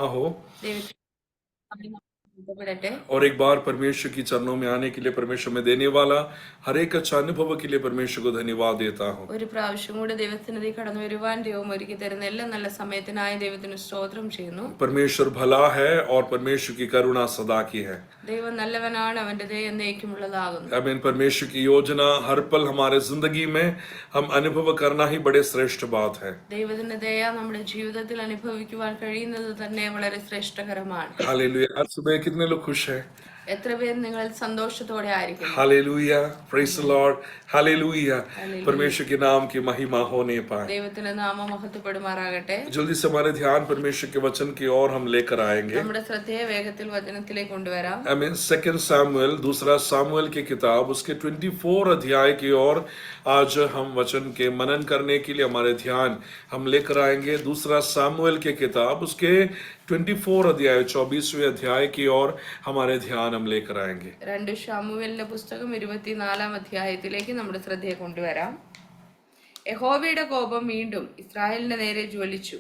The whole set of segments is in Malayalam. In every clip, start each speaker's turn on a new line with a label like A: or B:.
A: आहो
B: ദൈവത്തിന്
A: और एक बार परमेश्वर की चरणों में आने के लिए परमेश्वर में देने वाला हर एक अच्छा अनुभव के लिए परमेश्वर को धन्यवाद देता हूँ।
B: ഒരു പ്രാവശ്യം കൂടെ ദൈവസന്നിധി കടന്നു വരുവാൻ ദൈവം ഒരുക്കി തരുന്ന എല്ലാ നല്ല സമയത്തിനായി ദൈവത്തിന് സ്തോത്രം ചെയ്യുന്നു.
A: परमेश्वर भला है और परमेश्वर की करुणा सदा की है।
B: ദൈവം നല്ലവനാണ്, അവന്റെ ദയ എന്നേക്കുമുള്ളതാകുന്നു.
A: आमीन। परमेश्वर की योजना हर पल हमारे जिंदगी में हम अनुभव करना ही बड़े श्रेष्ठ बात है।
B: ദൈവത്തിന്റെ ദയ നമ്മുടെ ജീവിതത്തിൽ അനുഭവിക്കുവാൻ കഴിയുന്നത് തന്നെ വളരെ ശ്രേഷ്ഠകരമാണ്.
A: हालेलुया। आज सुबह कितने लोग खुश हैं?
B: എത്ര പേർ നിങ്ങൾ സന്തോഷത്തോടെ ആയിരിക്കും?
A: Hallelujah, praise the Lord, hallelujah. परमेश्वर के नाम की महिमा होने पाए।
B: ദൈവത്തിന്റെ നാമം മഹത്വപ്പെടുമാറാകട്ടെ.
A: जल्दी से हमारे ध्यान परमेश्वर के वचन की ओर हम लेकर आएंगे।
B: നമ്മുടെ ശ്രദ്ധയെ വേഗത്തിൽ വചനത്തിലേക്ക് കൊണ്ടുവരാം.
A: आमीन। 2 सामुएल, दूसरा सामुएल की किताब, उसके 24 अध्याय की ओर आज हम वचन के मनन करने के लिए हमारे ध्यान हम लेकर आएंगे। दूसरा सामुएल की किताब, उसके 24 अध्याय 24वें अध्याय की ओर हमारे ध्यान हम लेकर आएंगे।
B: 2 ശമൂവേലിന്റെ പുസ്തകം 24-ാം അധ്യായത്തിലേക്ക് നമ്മുടെ ശ്രദ്ധയെ കൊണ്ടുവരാം. യഹോവയുടെ കോപം വീണ്ടും ഇസ്രായേലിന്റെ നേരെ ജ്വലിച്ചു.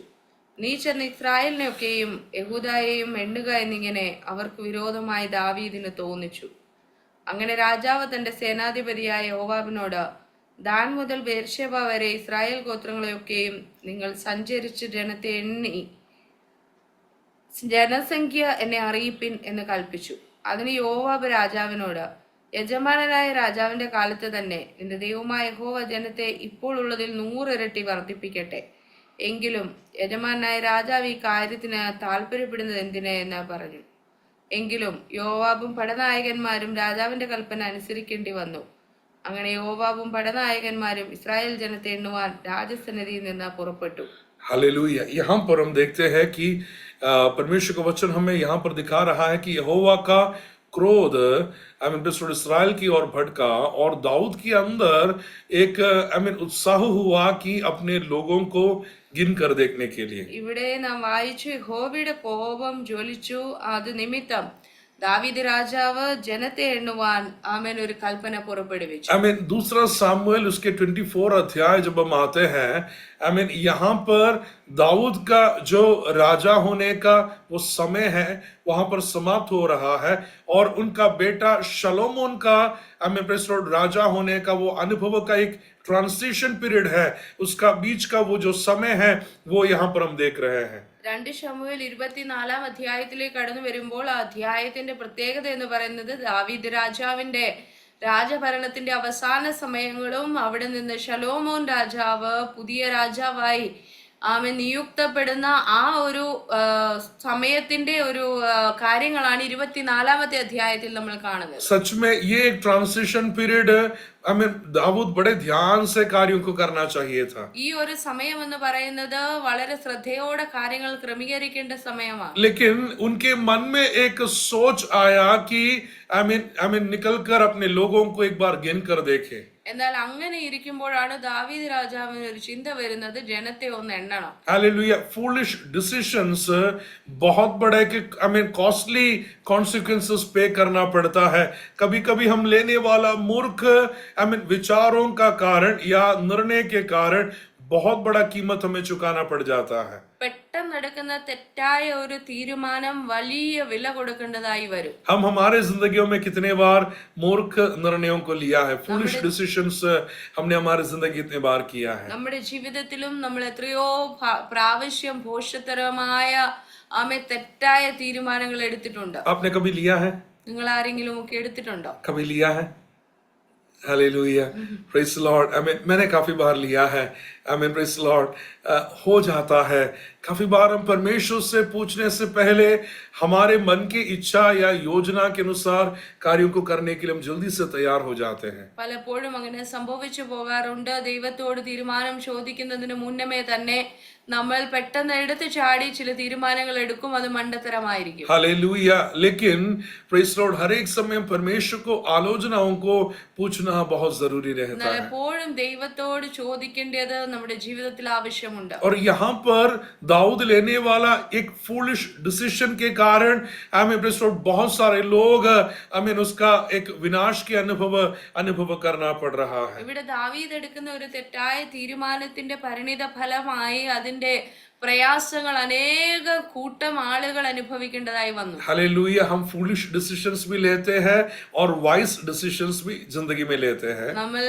B: നീ ചെന്ന് ഇസ്രായേലിനെയൊക്കെയും യഹൂദയെയും എണ്ണുക എന്നിങ്ങനെ അവർക്ക് വിരോധമായി ദാവീദിന് തോന്നിച്ചു. അങ്ങനെ രാജാവ് തന്റെ സേനാധിപതിയായ യോവാബിനോട്, ദാൻ മുതൽ ബേർശേബ വരെ ഇസ്രായേൽ ഗോത്രങ്ങളെയൊക്കെയും നിങ്ങൾ സഞ്ചരിച്ച് ജനത്തെ എണ്ണി ജനസംഖ്യ എന്നെ അറിയിപ്പിൻ എന്ന് കൽപ്പിച്ചു. അതിന് യോവാബ് രാജാവിനോട്, യജമാനനായ രാജാവിന്റെ കാലത്ത് തന്നെ നിന്റെ ദൈവമായ യഹോവ ജനത്തെ ഇപ്പോൾ ഉള്ളതിൽ 100 ഇരട്ടി വർദ്ധിപ്പിക്കട്ടെ. എങ്കിലും യജമാനായ രാജാവ് ഈ കാര്യത്തിന് താല്പര്യപ്പെടുന്നത് എന്തിനെ എന്ന് പറഞ്ഞു. എങ്കിലും യോവാബും പടനായകന്മാരും രാജാവിന്റെ കൽപ്പന അനുസരിക്കേണ്ടി വന്നു. അങ്ങനെ യോവാബും പടനായകന്മാരും ഇസ്രായേൽ ജനത്തെ എണ്ണുവാൻ രാജസന്നിധിയിൽ നിന്ന് പുറപ്പെട്ടു.
A: हालेलुया। यहाँ पर हम देखते हैं कि परमेश्वर का वचन हमें यहाँ पर दिखा रहा है कि यहोवा का क्रोध इस्राएल की ओर भड़का और दाऊद के अंदर एक उत्साह हुआ कि अपने लोगों को गिन कर देखने के लिए।
B: ഇവിടെ നാം വായിച്ചു, യഹോവയുടെ കോപം ജ്വലിച്ചു, അത് നിമിത്തം ദാവീദ് രാജാവ് ജനത്തെ എണ്ണുവാൻ ആമേൻ ഒരു കൽപ്പന പുറപ്പെടുവിച്ചു.
A: दूसरा सामुएल उसके 24 अध्याय जब हम आते हैं, यहाँ पर दाऊद का जो राजा होने का वो समय है वहां पर समाप्त हो रहा है और उनका बेटा शलोमोन का राजा होने का वो अनुभव का एक ट्रांसिशन पीरियड है, उसका बीच का वो जो समय है वो यहाँ पर हम देख रहे हैं.
B: 2 ശമൂവേൽ 24-ാം അധ്യായത്തിലേക്ക് കടന്നു വരുമ്പോൾ ആ അധ്യായത്തിന്റെ പ്രത്യേകത എന്ന് പറയുന്നത് ദാവീദ് രാജാവിന്റെ രാജഭരണത്തിന്റെ അവസാന സമയങ്ങളും അവിടെ നിന്ന് ശലോമോൻ രാജാവ് പുതിയ രാജാവായി നിയുക്തപ്പെടുന്ന ആ ഒരു സമയത്തിന്റെ ഒരു കാര്യങ്ങളാണ് 24-ാമത്തെ അധ്യായത്തിൽ നമ്മൾ കാണുന്നത്.
A: सच में ये एक ट्रांसिशन पीरियड दाऊद बड़े ध्यान से कार्यों को करना चाहिए था.
B: ഈ ഒരു സമയം എന്ന് പറയുന്നത് വളരെ ശ്രദ്ധയോടെ കാര്യങ്ങൾ ക്രമീകരിക്കേണ്ട സമയമാണ്.
A: लेकिन उनके मन में एक सोच आया कि निकल कर अपने लोगों को एक बार गिन कर देखे.
B: എന്നാൽ അങ്ങനെ ഇരിക്കുമ്പോഴാണ് ദാവീദ് രാജാവിന് ഒരു ചിന്ത വരുന്നത്, ജനത്തെ ഒന്ന് എണ്ണണം.
A: हालेलुया। फूलिश डिसीजंस बहुत बड़े कॉस्टली कॉन्सिक्वेंसेस पे करना पड़ता है. कभी कभी हम लेने वाला मूर्ख विचारों का कारण या निर्णय के कारण बहुत बड़ा कीमत हमें चुकाना पड़ जाता है.
B: പെട്ടെന്നെടുക്കുന്ന തെറ്റായ ഒരു തീരുമാനം വലിയ വില കൊടുക്കേണ്ടതായി വരും.
A: हम हमारे जिंदगियों में कितने बार मूर्ख निर्णयों को लिया है, फूलिश डिसीजंस हमने हमारी जिंदगी कितने बार किया है.
B: നമ്മുടെ ജീവിതത്തിലും നമ്മൾ എത്രയോ പ്രാവശ്യം ഭോഷത്തരമായ തെറ്റായ തീരുമാനങ്ങൾ എടുത്തിട്ടുണ്ട്.
A: आपने कभी लिया है?
B: നിങ്ങൾ ആരെങ്കിലും ഒക്കെ എടുത്തിട്ടുണ്ടോ?
A: कभी लिया है? Hallelujah, praise the Lord. मैंने काफी बार लिया है। Praise the Lord. हो जाता है काफी बार हम परमेश्वर से पूछने से पहले हमारे मन की इच्छा या योजना के अनुसार कार्यों को करने के लिए हम जल्दी से तैयार हो जाते हैं.
B: പലപ്പോഴും അങ്ങനെ സംഭവിച്ചു പോകാറുണ്ട്. ദൈവത്തോട് തീരുമാനം ചോദിക്കുന്നതിന് മുന്നമേ തന്നെ നമ്മൾ പെട്ടെന്ന് എടുത്തു ചാടി ചില തീരുമാനങ്ങൾ എടുക്കും, അത് മണ്ടത്തരമായിരിക്കും.
A: हालेलुया। लेकिन प्रेज द लॉर्ड हर एक समय परमेश्वर को आलोचनाओं को पूछना बहुत जरूरी रहता है.
B: എപ്പോഴും ദൈവത്തോട് ചോദിക്കേണ്ടത് നമ്മുടെ ജീവിതത്തിൽ ആവശ്യമുണ്ട്.
A: और यहाँ पर दाऊद लेने वाला एक फूलिश डिसीजन के कारण बहुत सारे लोग उसका एक विनाश के अनुभव करना पड़ रहा है.
B: ഇവിടെ ദാവീദ് എടുക്കുന്ന ഒരു തെറ്റായ തീരുമാനത്തിന്റെ പരിണിത ഫലമായി അതിന്റെ പ്രയാസങ്ങൾ അനേക കൂട്ടം ആളുകൾ അനുഭവിക്കേണ്ടതായി വന്നു.
A: हालेलुया. हम फूलिश डिसीजंस भी लेते हैं और वाइज डिसीजंस भी जिंदगी में लेते हैं.
B: നമ്മൾ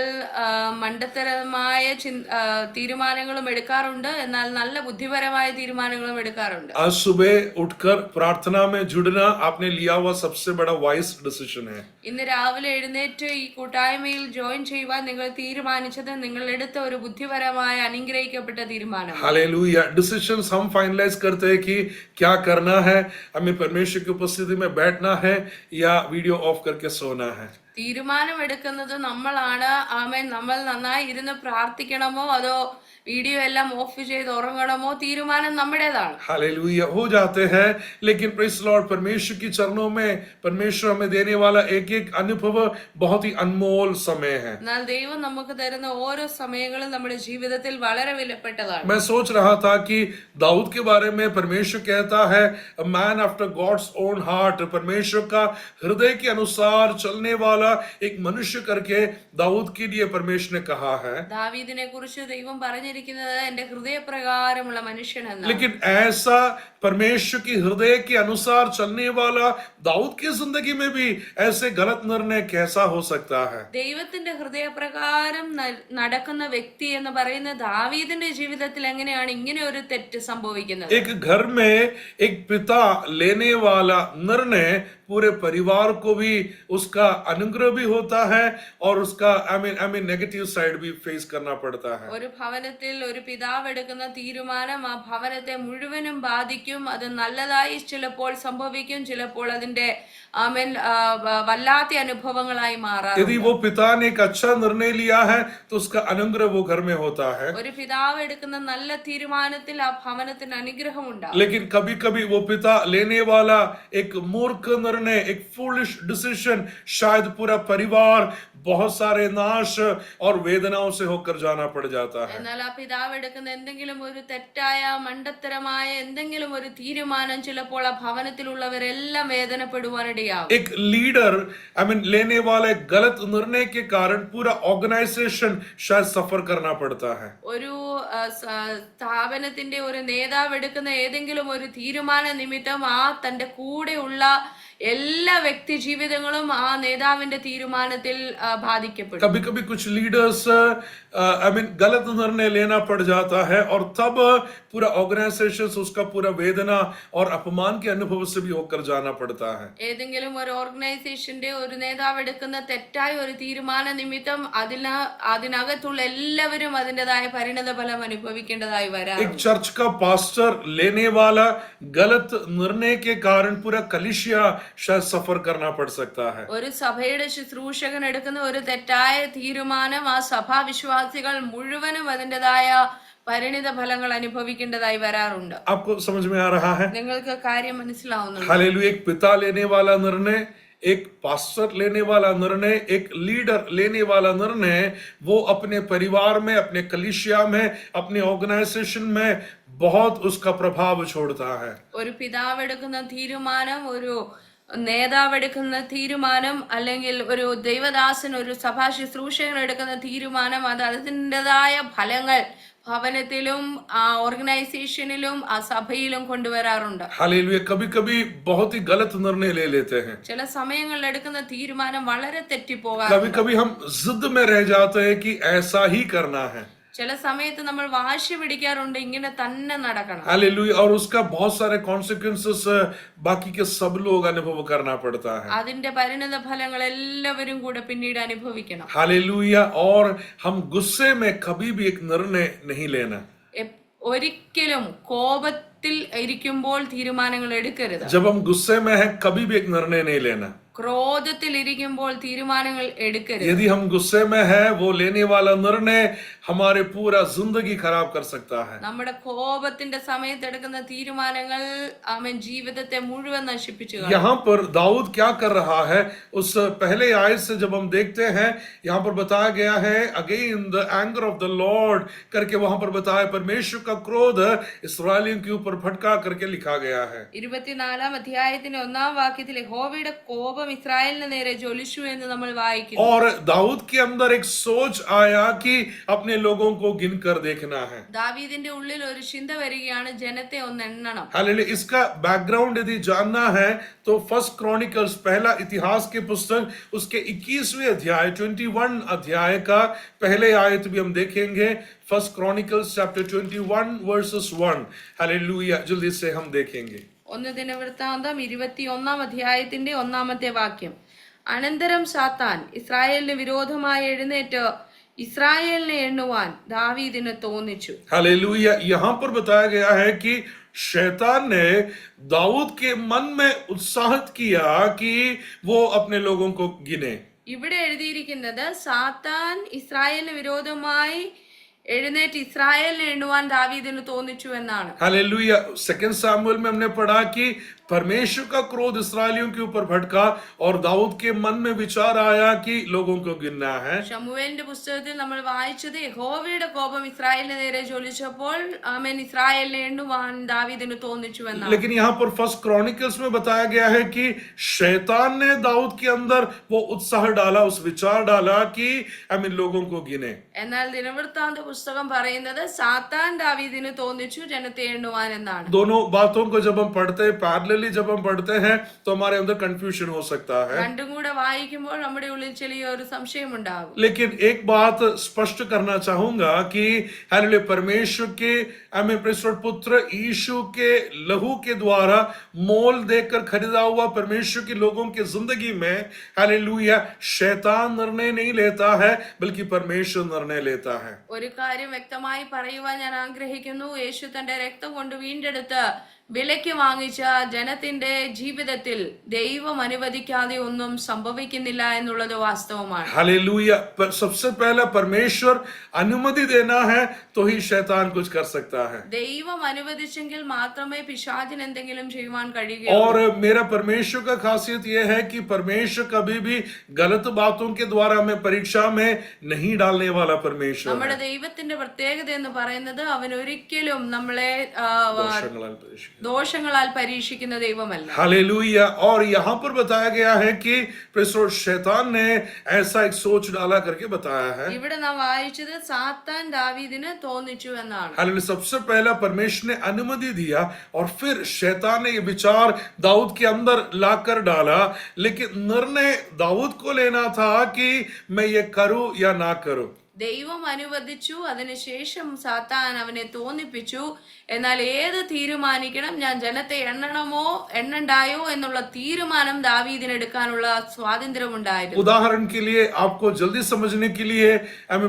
B: മണ്ടത്തരമായ തീരുമാനങ്ങളും എടുക്കാറുണ്ട്, എന്നാൽ നല്ല ബുദ്ധിപരമായ തീരുമാനങ്ങളും എടുക്കാറുണ്ട്.
A: आज सुबह उठकर प्रार्थना में जुड़ना आपने लिया हुआ सबसे बड़ा वाइज डिसीजन है.
B: ഇന്ന് രാവിലെ എഴുന്നേറ്റ് ഈ കൂട്ടായ്മയിൽ ജോയിൻ ചെയ്യുവാൻ നിങ്ങൾ തീരുമാനിച്ചത് നിങ്ങൾ എടുത്ത ഒരു ബുദ്ധിപരമായ അനുഗ്രഹിക്കപ്പെട്ട തീരുമാനം.
A: हालेलुया. डिसीजंस हम फाइनलाइज करते हैं कि क्या करना है, हमें परमेश्वर की उपस्थिति में बैठना है या वीडियो ऑफ करके सोना है.
B: തീരുമാനം എടുക്കുന്നത് നമ്മളാണ്. ആമേൻ. നമ്മൾ നന്നായി ഇരുന്ന് പ്രാർത്ഥിക്കണമോ അതോ വീഡിയോ എല്ലാം ഓഫ് ചെയ്ത് ഉറങ്ങണമോ, തീരുമാനം നമ്മുടേതാണ്.
A: हालेलुया. हो जाते हैं, लेकिन प्रेज़ लॉर्ड परमेश्वर की चरणों में परमेश्वर हमें देने वाला एक एक अनुभव बहुत ही अनमोल समय है.
B: എന്നാൽ ദൈവം നമുക്ക് തരുന്ന ഓരോ സമയങ്ങളും നമ്മുടെ ജീവിതത്തിൽ വളരെ വിലപ്പെട്ടതാണ്.
A: मैं सोच रहा था कि दाऊद के बारे में परमेश्वर कहता है a man after God's own heart, परमेश्वर का हृदय के अनुसार चलने वाला एक मनुष्य करके दाऊद के लिए परमेश्वर ने कहा है.
B: ദാവീദിനെ കുറിച്ച് ദൈവം പറഞ്ഞിരിക്കുന്നത് എന്റെ ഹൃദയപ്രകാരമുള്ള മനുഷ്യൻ എന്നാണ്.
A: लेकिन ऐसा परमेश्वर की हृदय के अनुसार चलने वाला दाऊद की जिंदगी में भी ऐसे गलत निर्णय कैसा हो सकता है?
B: ദൈവത്തിന്റെ ഹൃദയപ്രകാരം നടക്കുന്ന വ്യക്തി എന്ന് പറയുന്ന ദാവീദിന്റെ ജീവിതത്തിൽ എങ്ങനെയാണ് ഇങ്ങനെ ഒരു തെറ്റ് സംഭവിക്കുന്നത്?
A: एक घर में एक पिता लेने वाला निर्णय पूरे परिवार को भी उसका अनुग्रह भी होता है और उसका आई मीन नेगेटिव साइड भी फेस करना पड़ता है.
B: ഒരു ഭവനത്തിൽ ഒരു പിതാവ് എടുക്കുന്ന തീരുമാനം ആ ഭവനത്തെ മുഴുവനും ബാധിക്കും. അത് നല്ലതായി ചിലപ്പോൾ സംഭവിക്കും, ചിലപ്പോൾ അതിന്റെ ആമേൻ വല്ലാത്ത അനുഭവങ്ങളായി മാറാം.
A: यदि वो पिता ने एक अच्छा निर्णय लिया है तो उसका अनुग्रह वो घर में होता है.
B: ഒരു പിതാവ് എടുക്കുന്ന നല്ല തീരുമാനത്തിൽ ആ ഭവനത്തിന് അനുഗ്രഹം ഉണ്ടാകും.
A: लेकिन कभी कभी वो पिता लेने वाला एक मूर्ख निर्णय, एक फूलिश डिसीजन, शायद पूरा परिवार बहुत सारे नाश और वेदनाओं से होकर जाना पड़ जाता है.
B: എന്നാൽ ആ പിതാവ് എടുക്കുന്ന എന്തെങ്കിലും ഒരു തെറ്റായ മണ്ടത്തരമായ എന്തെങ്കിലും ഒരു തീരുമാനം ചിലപ്പോൾ ആ ഭവനത്തിലുള്ളവരെല്ലാം വേദനപ്പെടുവാനിടയാകും.
A: एक लीडर आई मीन लेने वाले गलत निर्णय के कारण पूरा ऑर्गेनाइजेशन शायद सफर करना पड़ता है.
B: ഒരു സ്ഥാപനത്തിന്റെ ഒരു നേതാവ് എടുക്കുന്ന ഏതെങ്കിലും ഒരു തീരുമാന നിമിത്തം ആ തന്റെ കൂടെയുള്ള എല്ലാ വ്യക്തി ജീവിതങ്ങളും ആ നേതാവിന്റെ തീരുമാനത്തിൽ ബാധിക്കപ്പെടും.
A: कभी कभी कुछ लीडर्स आई मीन गलत निर्णय लेना पड़ जाता है और तब पूरा ऑर्गेनाइजेशन उसका पूरा वेदना और अपमान के अनुभव से भी होकर जाना पड़ता है.
B: ഏതെങ്കിലും ഒരു ഓർഗനൈസേഷന്റെ ഒരു നേതാവ് എടുക്കുന്ന തെറ്റായ ഒരു തീരുമാന നിമിത്തം അതിനകത്തുള്ള എല്ലാവരും അതിൻ്റെതായ പരിണത ഫലം അനുഭവിക്കേണ്ടതായി വരാം.
A: एक चर्च का पास्टर लेने वाला गलत निर्णय के कारण पूरा कलीसिया शायद सफर करना पड़ सकता है.
B: ഒരു സഭയുടെ ശുശ്രൂഷകൻ എടുക്കുന്ന ഒരു തെറ്റായ തീരുമാനം ആ സഭാവിശ്വാസികൾ മുഴുവനും അതിൻ്റെതായ പരിണിത ഫലങ്ങൾ അനുഭവിക്കേണ്ടതായി വരാറുണ്ട്.
A: आपको समझ में आ रहा है?
B: നിങ്ങൾക്ക് കാര്യം മനസ്സിലാവുന്നുണ്ട്?
A: हालेलुया. एक पिता लेने वाला निर्णय, एक पास्टर लेने वाला निर्णय, एक लीडर लेने वाला निर्णय, वो अपने परिवार में, अपने कलीसिया में, अपने ऑर्गेनाइजेशन में बहुत उसका प्रभाव छोड़ता है.
B: ഒരു പിതാവ് എടുക്കുന്ന തീരുമാനം, ഒരു നേതാവ് എടുക്കുന്ന തീരുമാനം, അല്ലെങ്കിൽ ഒരു ദൈവദാസൻ ഒരു സഭാ ശുശ്രൂഷകൻ എടുക്കുന്ന തീരുമാനം, അത് അതിൻ്റെതായ ഫലങ്ങൾ ഭവനത്തിലും ആ ഓർഗനൈസേഷനിലും ആ സഭയിലും കൊണ്ടുവരാറുണ്ട്.
A: हालेलुया. कभी कभी बहुत ही गलत निर्णय ले लेते हैं.
B: ചില സമയങ്ങളിൽ എടുക്കുന്ന തീരുമാനം വളരെ തെറ്റിപ്പോകാം.
A: कभी कभी हम जिद में रह जाते हैं कि ऐसा ही करना है.
B: ചില സമയത്ത് നമ്മൾ വാശി പിടിക്കാറുണ്ട്, ഇങ്ങനെ തന്നെ നടക്കണം.
A: हालेलुया. और उसका बहुत सारे कॉन्सिक्वेंसेस बाकी के सब लोग अनुभव करना पड़ता है.
B: അതിന്റെ പരിണത ഫലങ്ങൾ എല്ലാവരും കൂടെ പിന്നീട് അനുഭവിക്കണം.
A: हालेलुया. और हम गुस्से में कभी भी एक निर्णय नहीं लेना.
B: ഒരിക്കലും കോപത്തിൽ ഇരിക്കുമ്പോൾ തീരുമാനങ്ങൾ എടുക്കരുത്.
A: जब हम गुस्से में हैं कभी भी एक निर्णय नहीं लेना.
B: ക്രോധത്തിൽ ഇരിക്കുമ്പോൾ തീരുമാനങ്ങൾ എടുക്കരുത്.
A: यदि हम गुस्से में हैं, वो लेने वाला निर्णय हमारे पूरा जिंदगी खराब कर सकता है.
B: നമ്മുടെ കോപത്തിന്റെ സമയത്ത് എടുക്കുന്ന തീരുമാനങ്ങൾ അവൻ ജീവിതത്തെ മുഴുവൻ നശിപ്പിച്ചു കളയും.
A: यहाँ पर दाऊद क्या कर रहा है, उस पहले आयत से जब हम देखते हैं, यहाँ पर बताया गया है again the anger of the Lord करके वहां पर बताया परमेश्वर का क्रोध इस्राएलियों के ऊपर भटका करके लिखा गया है.
B: 24-ാം അധ്യായത്തിന്റെ 1-ാം വാക്യത്തിൽ യഹോവയുടെ കോപം ഇസ്രായേലിന് നേരെ ജ്വലിച്ചു എന്ന് നമ്മൾ വായിക്കുന്നു.
A: और दाऊद के अंदर एक सोच आया कि अपने लोगों को गिनकर देखना है.
B: ദാവീദിന്റെ ഉള്ളിൽ ഒരു ചിന്ത വരികയാണ്, ജനത്തെ ഒന്ന് എണ്ണണം.
A: हालेलुया. इसका बैकग्राउंड यदि जानना है तो फर्स्ट क्रॉनिकल्स, पहला इतिहास की पुस्तक, उसके 21वें अध्याय 21 अध्याय का पहले आयत भी हम देखेंगे. First chronicles chapter 21 versus 1. Hallelujah. जल्दी से हम देखेंगे.
B: ഒന്ന് ദിനവൃത്താന്തം 21 അധ്യായത്തിന്റെ 1-ാമത്തെ വാക്യം. അനന്തരം സാത്താൻ ഇസ്രായേലിന് വിരോധമായി എഴുന്നേറ്റ് ഇസ്രായേലിനെ എണ്ണുവാൻ ദാവീദിന് തോന്നിച്ചു.
A: हालेलुया. यहाँ पर बताया गया है कि शैतान ने दाऊद के मन में उत्साहित किया कि वो अपने लोगों को गिने.
B: ഇവിടെ എഴുതിയിരിക്കുന്നത് സാത്താൻ ഇസ്രായേലിന് വിരോധമായി എഴുന്നേറ്റ് ഇസ്രായേലിനെ എണ്ണുവാൻ ദാവീദിന് തോന്നിച്ചു എന്നാണ്.
A: हालेलुया. सेकंड सामुएल में हमने पढ़ा कि परमेश्वर का क्रोध इस्राएलियों के ऊपर भड़का और दाऊद के मन में विचार आया कि लोगों को गिनना है.
B: ശമൂവേലിന്റെ പുസ്തകത്തിൽ നമ്മൾ വായിച്ചത് യഹോവയുടെ കോപം ഇസ്രായേലിന് നേരെ ജ്വലിച്ചപ്പോൾ ആമേൻ ഇസ്രായേലിനെ എണ്ണുവാൻ ദാവീദിന് തോന്നിച്ചു എന്നാണ്.
A: लेकिन यहाँ पर फर्स्ट क्रॉनिकल्स में बताया गया है कि शैतान ने दाऊद के अंदर वो उत्साह डाला, उस विचार डाला कि हम इन लोगों को गिने.
B: എന്നാൽ ദിനവൃത്താന്ത പുസ്തകം പറയുന്നത് സാത്താൻ ദാവീദിന് തോന്നിച്ചു ജനത്തെ എണ്ണുവാൻ എന്നാണ്.
A: दोनों बातों को जब हम पढ़ते हैं, पैरेलली जब हम पढ़ते हैं, तो हमारे अंदर कंफ्यूजन हो सकता है.
B: രണ്ടും കൂടെ വായിക്കുമ്പോൾ നമ്മുടെ ഉള്ളിൽ ചെറിയൊരു സംശയം ഉണ്ടാകും.
A: लेकिन एक बात स्पष्ट करना चाहूंगा कि हालेलुया, परमेश्वर के हमें परमेश्वर पुत्र यीशु के लहू के द्वारा मोल देकर खरीदा हुआ परमेश्वर के लोगों की जिंदगी में हालेलुया शैतान निर्णय नहीं लेता है, बल्कि परमेश्वर निर्णय लेता है.
B: ഒരു കാര്യം വ്യക്തമായി പറയുവാൻ ഞാൻ ആഗ്രഹിക്കുന്നു. യേശു തന്റെ രക്തം കൊണ്ട് വീണ്ടെടുത്ത് വിലയ്ക്ക് വാങ്ങിച്ച ജനത്തിന്റെ ജീവിതത്തിൽ ദൈവം അനുവദിക്കാതെ ഒന്നും സംഭവിക്കുന്നില്ല എന്നുള്ളത് വാസ്തവമാണ്.
A: हालेलुया. पर सबसे पहला परमेश्वर अनुमति देना है तो ही शैतान कुछ कर सकता है.
B: ദൈവം അനുവദിച്ചെങ്കിൽ മാത്രമേ പിശാചിന് എന്തെങ്കിലും ചെയ്യുവാൻ കഴിയുകയുള്ളൂ.
A: और मेरा परमेश्वर का खासियत यह है कि परमेश्वर कभी भी गलत बातों के द्वारा हमें परीक्षा में नहीं डालने वाला परमेश्वर
B: നമ്മുടെ
A: है.
B: ദൈവത്തിന്റെ പ്രത്യേകത എന്ന് പറയുന്നത് അവൻ ഒരിക്കലും നമ്മളെ
A: दोषंगलाल परीक्षा.
B: ദോഷങ്ങളാൽ പരീക്ഷിക്കുന്ന ദൈവമല്ല.
A: हालेलुया. और यहाँ पर बताया गया है कि परमेश्वर शैतान ने ऐसा एक सोच डाला करके बताया है.
B: ഇവിടെ നാം വായിച്ചത് സാത്താൻ ദാവീദിന് തോന്നിച്ചു എന്നാണ്.
A: हालेलुया. सबसे पहला परमेश्वर ने अनुमति दिया और फिर शैतान ने ये विचार दाऊद के अंदर लाकर डाला, लेकिन निर्णय दाऊद को लेना था कि मैं ये करूं या ना करूं.
B: ദൈവം അനുവദിച്ചു, അതിനുശേഷം സാത്താൻ അവനെ തോന്നിപ്പിച്ചു. എന്നാൽ ഏത് തീരുമാനിക്കണം, ഞാൻ ജനത്തെ എണ്ണണമോ എണ്ണണ്ടായോ എന്നുള്ള തീരുമാനം ദാവീദിന് എടുക്കാനുള്ള സ്വാതന്ത്ര്യമുണ്ടായിരുന്നു.
A: उदाहरण के लिए आपको जल्दी समझने के लिए हम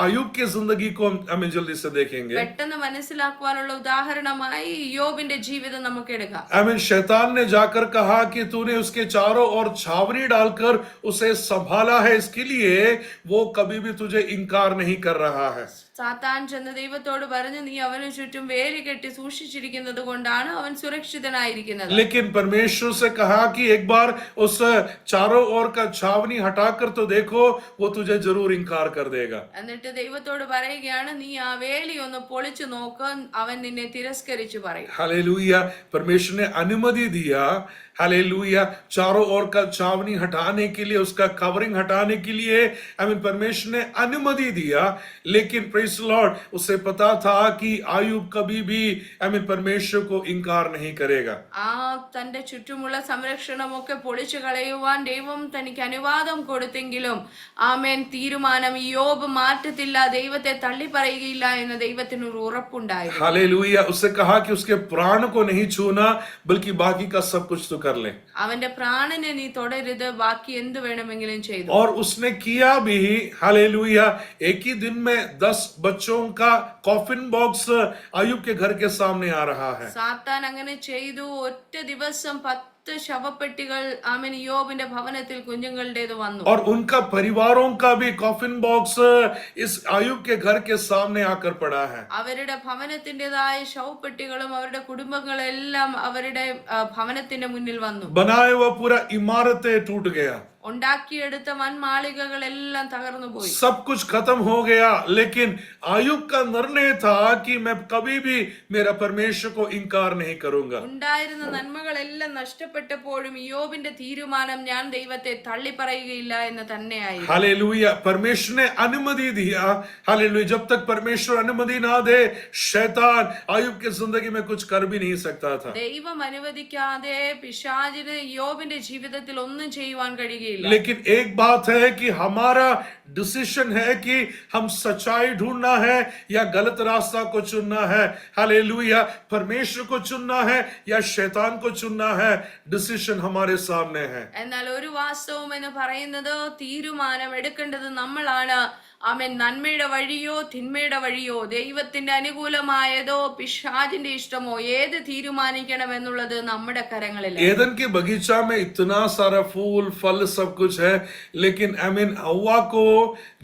A: अयूब की जिंदगी को हमें जल्दी से देखेंगे.
B: പെട്ടെന്ന് മനസ്സിലാക്കുവാനുള്ള ഉദാഹരണമായി യോബിന്റെ ജീവിതം നമുക്ക് എടുക്കാം.
A: शैतान ने जाकर कहा कि तूने उसके चारों ओर छावनी डालकर उसे संभाला है, इसके लिए वो कभी भी तुझे इनकार नहीं कर रहा है.
B: സാത്താൻ ചെന്ന് ദൈവത്തോട് പറഞ്ഞു, നീ അവന് ചുറ്റും വേലി കെട്ടി സൂക്ഷിച്ചിരിക്കുന്നത് കൊണ്ടാണ് അവൻ സുരക്ഷിതനായിരിക്കുന്നത്.
A: लेकिन परमेश्वर से कहा कि एक बार उस चारों ओर का छावनी हटाकर तो देखो, वो तुझे जरूर इनकार कर देगा.
B: എന്നിട്ട് ദൈവത്തോട് പറയുകയാണ്, നീ ആ വേലി ഒന്ന് പൊളിച്ചു നോക്ക്, അവൻ നിന്നെ തിരസ്കരിച്ചു പറയും.
A: हालेलुया. परमेश्वर ने अनुमति दिया, हालेलुया, चारों ओर का छावनी हटाने के लिए, उसका कवरिंग हटाने के लिए परमेश्वर ने अनुमति दिया. लेकिन प्रेज लॉर्ड, उसे पता था कि आयुब कभी भी परमेश्वर को इनकार नहीं करेगा.
B: ആ തന്റെ ചുറ്റുമുള്ള സംരക്ഷണമൊക്കെ പൊളിച്ചു കളയുവാൻ ദൈവം തനിക്ക് അനുവാദം കൊടുത്തെങ്കിലും ആമേൻ തീരുമാനം യോബ് മാറ്റത്തില്ല, ദൈവത്തെ തള്ളി പറയുകയില്ല എന്ന് ദൈവത്തിന് ഒരു ഉറപ്പുണ്ടായിരുന്നു.
A: हालेलुया. उससे कहा कि उसके प्राण को नहीं छूना, बल्कि बाकी का सब कुछ तो कर ले.
B: അവന്റെ പ്രാണനെ നീ തൊടരുത്, ബാക്കി എന്ത് വേണമെങ്കിലും ചെയ്തു.
A: और उसने किया भी. हालेलुया. एक ही दिन में 10 बच्चों का कॉफिन बॉक्स अयूब के घर के सामने आ रहा है.
B: സാത്താൻ അങ്ങനെ ചെയ്തു. ഒറ്റ ദിവസം 10 ശവപ്പെട്ടികൾ ആമേൻ യോബിന്റെ ഭവനത്തിൽ കുഞ്ഞുങ്ങളുടേത് വന്നു.
A: और उनका परिवारों का भी कॉफिन बॉक्स इस अयूब के घर के सामने आकर पड़ा है.
B: അവരുടെ ഭവനത്തിൻ്റെതായ ശവപ്പെട്ടികളും അവരുടെ കുടുംബങ്ങളെല്ലാം അവരുടെ ഭവനത്തിന്റെ മുന്നിൽ വന്നു.
A: बनाया हुआ पूरा इमारतें टूट गया.
B: ഉണ്ടാക്കിയെടുത്ത വൻമാളികകളെല്ലാം തകർന്നു പോയി.
A: सब कुछ खत्म हो गया. लेकिन आयुब का निर्णय था कि मैं कभी भी मेरा परमेश्वर को इनकार नहीं करूंगा.
B: ഉണ്ടായിരുന്ന നന്മകളെല്ലാം നഷ്ടപ്പെട്ടു. പറയപ്പെട്ടപ്പോഴും ഇയ്യോബിന്റെ തീരുമാനം ഞാൻ ദൈവത്തെ തള്ളിപ്പറയുകയില്ല എന്ന് തന്നെയായിരുന്നു.
A: हालेलुया, परमेश्वर ने अनुमति दिया. हालेलुया, जब तक परमेश्वर अनुमति ना दे शैतान अय्यूब की जिंदगी में कुछ कर भी नहीं सकता था.
B: ദൈവം അനുവദിക്കാതെ പിശാചിന് ഇയ്യോബിന്റെ ജീവിതത്തിൽ ഒന്നും ചെയ്യുവാൻ കഴിയുകയില്ല.
A: लेकिन एक बात है कि हमारा डिसीजन है कि हम सच्चाई ढूंढना है या गलत रास्ता को चुनना है. हालेलुया, परमेश्वर को चुनना है या शैतान को चुनना है, डिसीजन हमारे सामने है.
B: എന്നാൽ ഒരു വാസ്തവം എന്ന് പറയുന്നത് തീരുമാനം എടുക്കേണ്ടത് നമ്മളാണ്. ആമേൻ. നന്മയുടെ വഴിയോ തിന്മയുടെ വഴിയോ, ദൈവത്തിന്റെ അനുകൂലമായതോ പിശാചിന്റെ ഇഷ്ടമോ, ഏത് തീരുമാനിക്കണം എന്നുള്ളത് നമ്മുടെ കരങ്ങളിലാണ്.
A: एदन के बगीचा में इतना सारा फूल फल सब कुछ है, लेकिन हव्वा को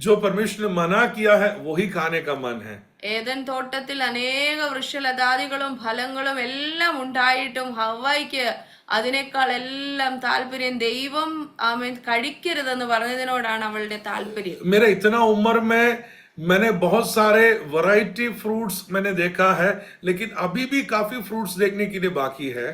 A: जो परमेश्वर ने मना किया है वही खाने का मन है.
B: ഏദൻ തോട്ടത്തിൽ അനേക വൃക്ഷലതാദികളും ഫലങ്ങളും എല്ലാം ഉണ്ടായിട്ടും ഹവ്വായ്ക്ക് അതിനേക്കാൾ എല്ലാം താല്പര്യം ദൈവം ആമേൻ കഴിക്കരുതെന്ന് പറഞ്ഞതിനോടാണ് അവളുടെ താല്പര്യം.
A: मेरा इतना उम्र में मैंने बहुत सारे वैरायटी फ्रूट्स मैंने देखा है, लेकिन अभी भी काफी फ्रूट्स देखने के लिए बाकी है.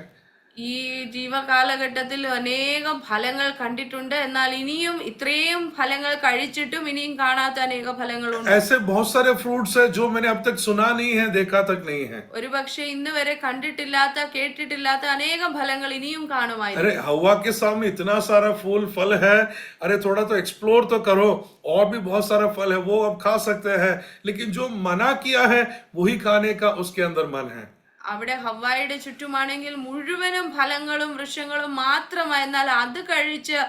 B: ഈ ജീവകാലഘട്ടത്തിൽ അനേകം ഫലങ്ങൾ കണ്ടിട്ടുണ്ട്. എന്നാൽ ഇനിയും ഇത്രയും ഫലങ്ങൾ കഴിച്ചിട്ടും ഇനിയും കാണാത്ത അനേക ഫലങ്ങളുണ്ട്.
A: ऐसे बहुत सारे फ्रूट्स है जो मैंने अब तक सुना नहीं है, देखा तक नहीं है.
B: ഒരു പക്ഷെ ഇന്ന് വരെ കണ്ടിട്ടില്ലാത്ത കേട്ടിട്ടില്ലാത്ത അനേകം ഫലങ്ങൾ ഇനിയും കാണുമായിരുന്നു.
A: अरे हवा के सामने इतना सारा फूल फल है, अरे थोड़ा तो एक्सप्लोर तो करो. और भी बहुत सारा फल है वो अब खा सकते हैं, लेकिन जो मना किया है वही खाने का उसके अंदर मन है.
B: അവിടെ ഹവ്വായുടെ ചുറ്റുമാണെങ്കിൽ മുഴുവനും ഫലങ്ങളും വൃക്ഷങ്ങളും മാത്രമായി. എന്നാൽ അത് കഴിച്ച്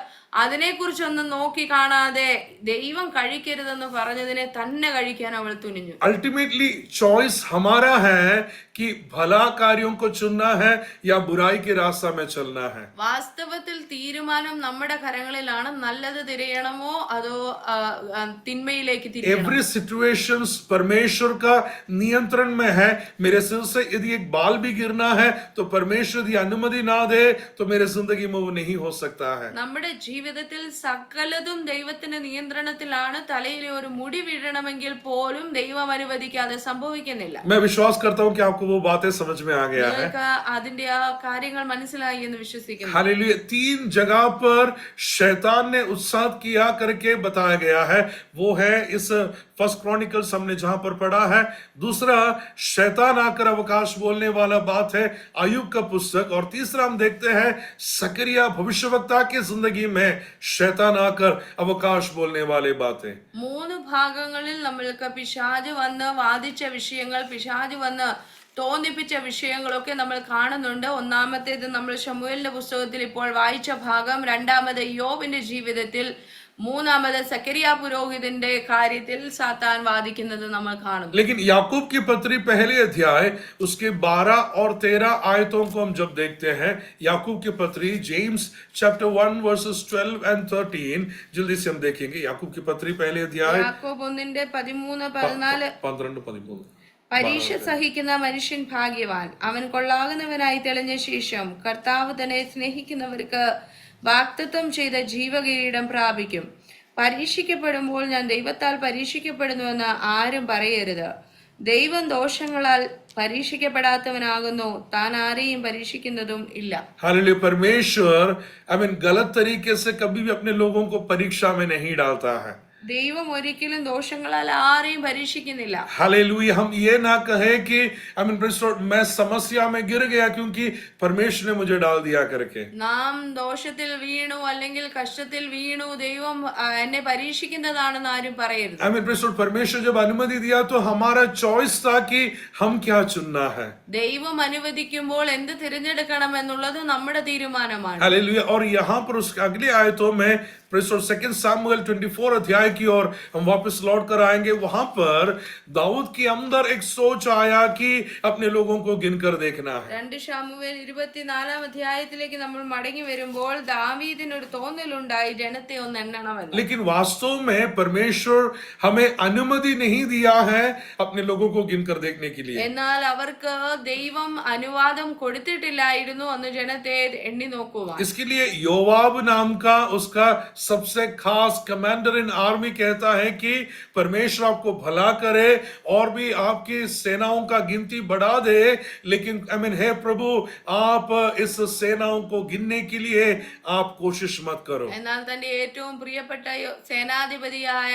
B: അതിനെക്കുറിച്ചൊന്നും നോക്കി കാണാതെ ദൈവം കഴിക്കരുതെന്ന് പറഞ്ഞതിനെ തന്നെ കഴിക്കാൻ അവൾ തുനിഞ്ഞു.
A: अल्टीमेटली चॉइस हमारा है कि भला कार्यों को चुनना है या बुराई के रास्ता में चलना है.
B: വാസ്തവത്തിൽ തീരുമാനം നമ്മുടെ കരങ്ങളിലാണ്. നല്ലത് തിരയണമോ അതോ തിന്മയിലേക്ക് തിരിയണമോ?
A: एवरी सिचुएशन परमेश्वर का नियंत्रण में है. मेरे सिर से यदि एक बाल भी गिरना है तो परमेश्वर यदि अनुमति ना दे तो मेरे जिंदगी में वो नहीं हो सकता है.
B: നമ്മുടെ ജീവിതത്തിൽ സകലതും ദൈവത്തിന്റെ നിയന്ത്രണത്തിലാണ്. തലയിൽ ഒരു മുടി വീഴണമെങ്കിൽ പോലും ദൈവം അനുവദിക്കാതെ സംഭവിക്കുന്നില്ല.
A: मैं विश्वास करता हूं कि आपको वो बातें समझ में आ गया है.
B: നിങ്ങൾക്ക് അതിന്റെ ആ കാര്യങ്ങൾ മനസ്സിലായി എന്ന് വിശ്വസിക്കുന്നു.
A: हालेलुया, 3 जगह पर शैतान ने उत्साह किया करके बताया गया है. वो है इस फर्स्ट क्रॉनिकल्स हमने जहां पर पढ़ा है. दूसरा शैतान आकर अवकाश बोलने वाला बात है अय्यूब का पुस्तक. और तीसरा हम देखते हैं सकरिया भविष्यवक्ता की जिंदगी में शैतान आकर अवकाश बोलने वाले बातें.
B: 3 ഭാഗങ്ങളിൽ നമ്മൾക്ക് പിശാച് വന്ന് വാദിച്ച വിഷയങ്ങൾ, പിശാച് വന്ന് തോന്നിപ്പിച്ച വിഷയങ്ങളൊക്കെ നമ്മൾ കാണുന്നുണ്ട്. ഒന്നാമത്തേത് നമ്മൾ ശമൂവേലിന്റെ പുസ്തകത്തിൽ ഇപ്പോൾ വായിച്ച ഭാഗം, രണ്ടാമത് യോബിന്റെ ജീവിതത്തിൽ, മൂന്നാമത് സക്കരിയ പുരോഹിതന്റെ കാര്യത്തിൽ സാത്താൻ വാദിക്കുന്നത് നമ്മൾ കാണുന്നു.
A: लेकिन याकूब की पत्री पहले अध्याय उसके 12 और 13 आयतों को हम जब देखते हैं, याकूब की पत्री जेम्स चैप्टर 1 वर्सेस 12 and 13, जल्दी से हम देखेंगे. याकूब की पत्री पहले अध्याय
B: യാക്കോബ് 1-ന്റെ 13-14.
A: 12-13.
B: പരീക്ഷ സഹിക്കുന്ന മനുഷ്യൻ ഭാഗ്യവാൻ, അവൻ കൊള്ളാകുന്നവനായി തെളിഞ്ഞ ശേഷം കർത്താവ് തന്നെ സ്നേഹിക്കുന്നവർക്ക് വാഗ്ദത്തം ചെയ്ത ജീവകിരീടം പ്രാപിക്കും. പരീക്ഷിക്കപ്പെടുമ്പോൾ ഞാൻ ദൈവത്താൽ പരീക്ഷിക്കപ്പെടുന്നുവെന്ന് ആരും പറയരുത്. ദൈവം ദോഷങ്ങളാൽ പരീക്ഷിക്കപ്പെടാത്തവനാകുന്നു, താൻ ആരെയും പരീക്ഷിക്കുന്നതും ഇല്ല.
A: हालेलुया, परमेश्वर गलत तरीके से कभी भी अपने लोगों को परीक्षा में नहीं डालता है.
B: ദൈവം ഒരിക്കലും ദോഷങ്ങളാൽ ആരെയും പരീക്ഷിക്കുന്നില്ല.
A: हालेलुया, हम ये ना कहे कि मैं समस्या में गिर गया क्योंकि परमेश्वर ने मुझे डाल दिया करके.
B: നാം ദോഷത്തിൽ വീണു അല്ലെങ്കിൽ കഷ്ടത്തിൽ വീണു, ദൈവം എന്നെ പരീക്ഷിക്കുന്നതാണെന്ന് ആരും പറയരുത്.
A: परमेश्वर जब अनुमति दिया तो हमारा चॉइस था कि हम क्या चुनना है.
B: ദൈവം അനുവദിക്കുമ്പോൾ എന്ത് തിരഞ്ഞെടുക്കണം എന്നുള്ളത് നമ്മുടെ തീരുമാനമാണ്.
A: हालेलुया, और यहाँ पर उसके अगली आयतों में सेकंड सामुएल 24 अध्याय की ओर हम वापस लौट कर आएंगे. वहां पर दाऊद के अंदर एक सोच आया कि अपने लोगों को गिनकर देखना है.
B: 2 ശമൂവേൽ 24-ാം അധ്യായത്തിലേക്ക് നമ്മൾ മടങ്ങി വരുമ്പോൾ ദാവീദിന് ഒരു തോന്നലുണ്ടായി, ജനത്തെ ഒന്ന് എണ്ണണമെന്ന്.
A: लेकिन वास्तव में परमेश्वर हमें अनुमति नहीं दिया है अपने लोगों को गिनकर देखने के लिए.
B: എന്നാൽ അവർക്ക് ദൈവം അനുവാദം കൊടുത്തിട്ടില്ലായിരുന്നു അന്ന് ജനത്തെ എണ്ണി നോക്കുവാൻ.
A: इसके लिए योवाब नाम का उसका सबसे खास कमांडर इन आर्मी कहता है कि परमेश्वर आपको भला करे और भी आपकी सेनाओं का गिनती बढ़ा दे, लेकिन हे प्रभु, आप इस सेनाओं को गिनने के लिए आप कोशिश मत करो।
B: എന്നാൽ തന്റെ ഏറ്റവും പ്രിയപ്പെട്ട സേനാധിപതിയായ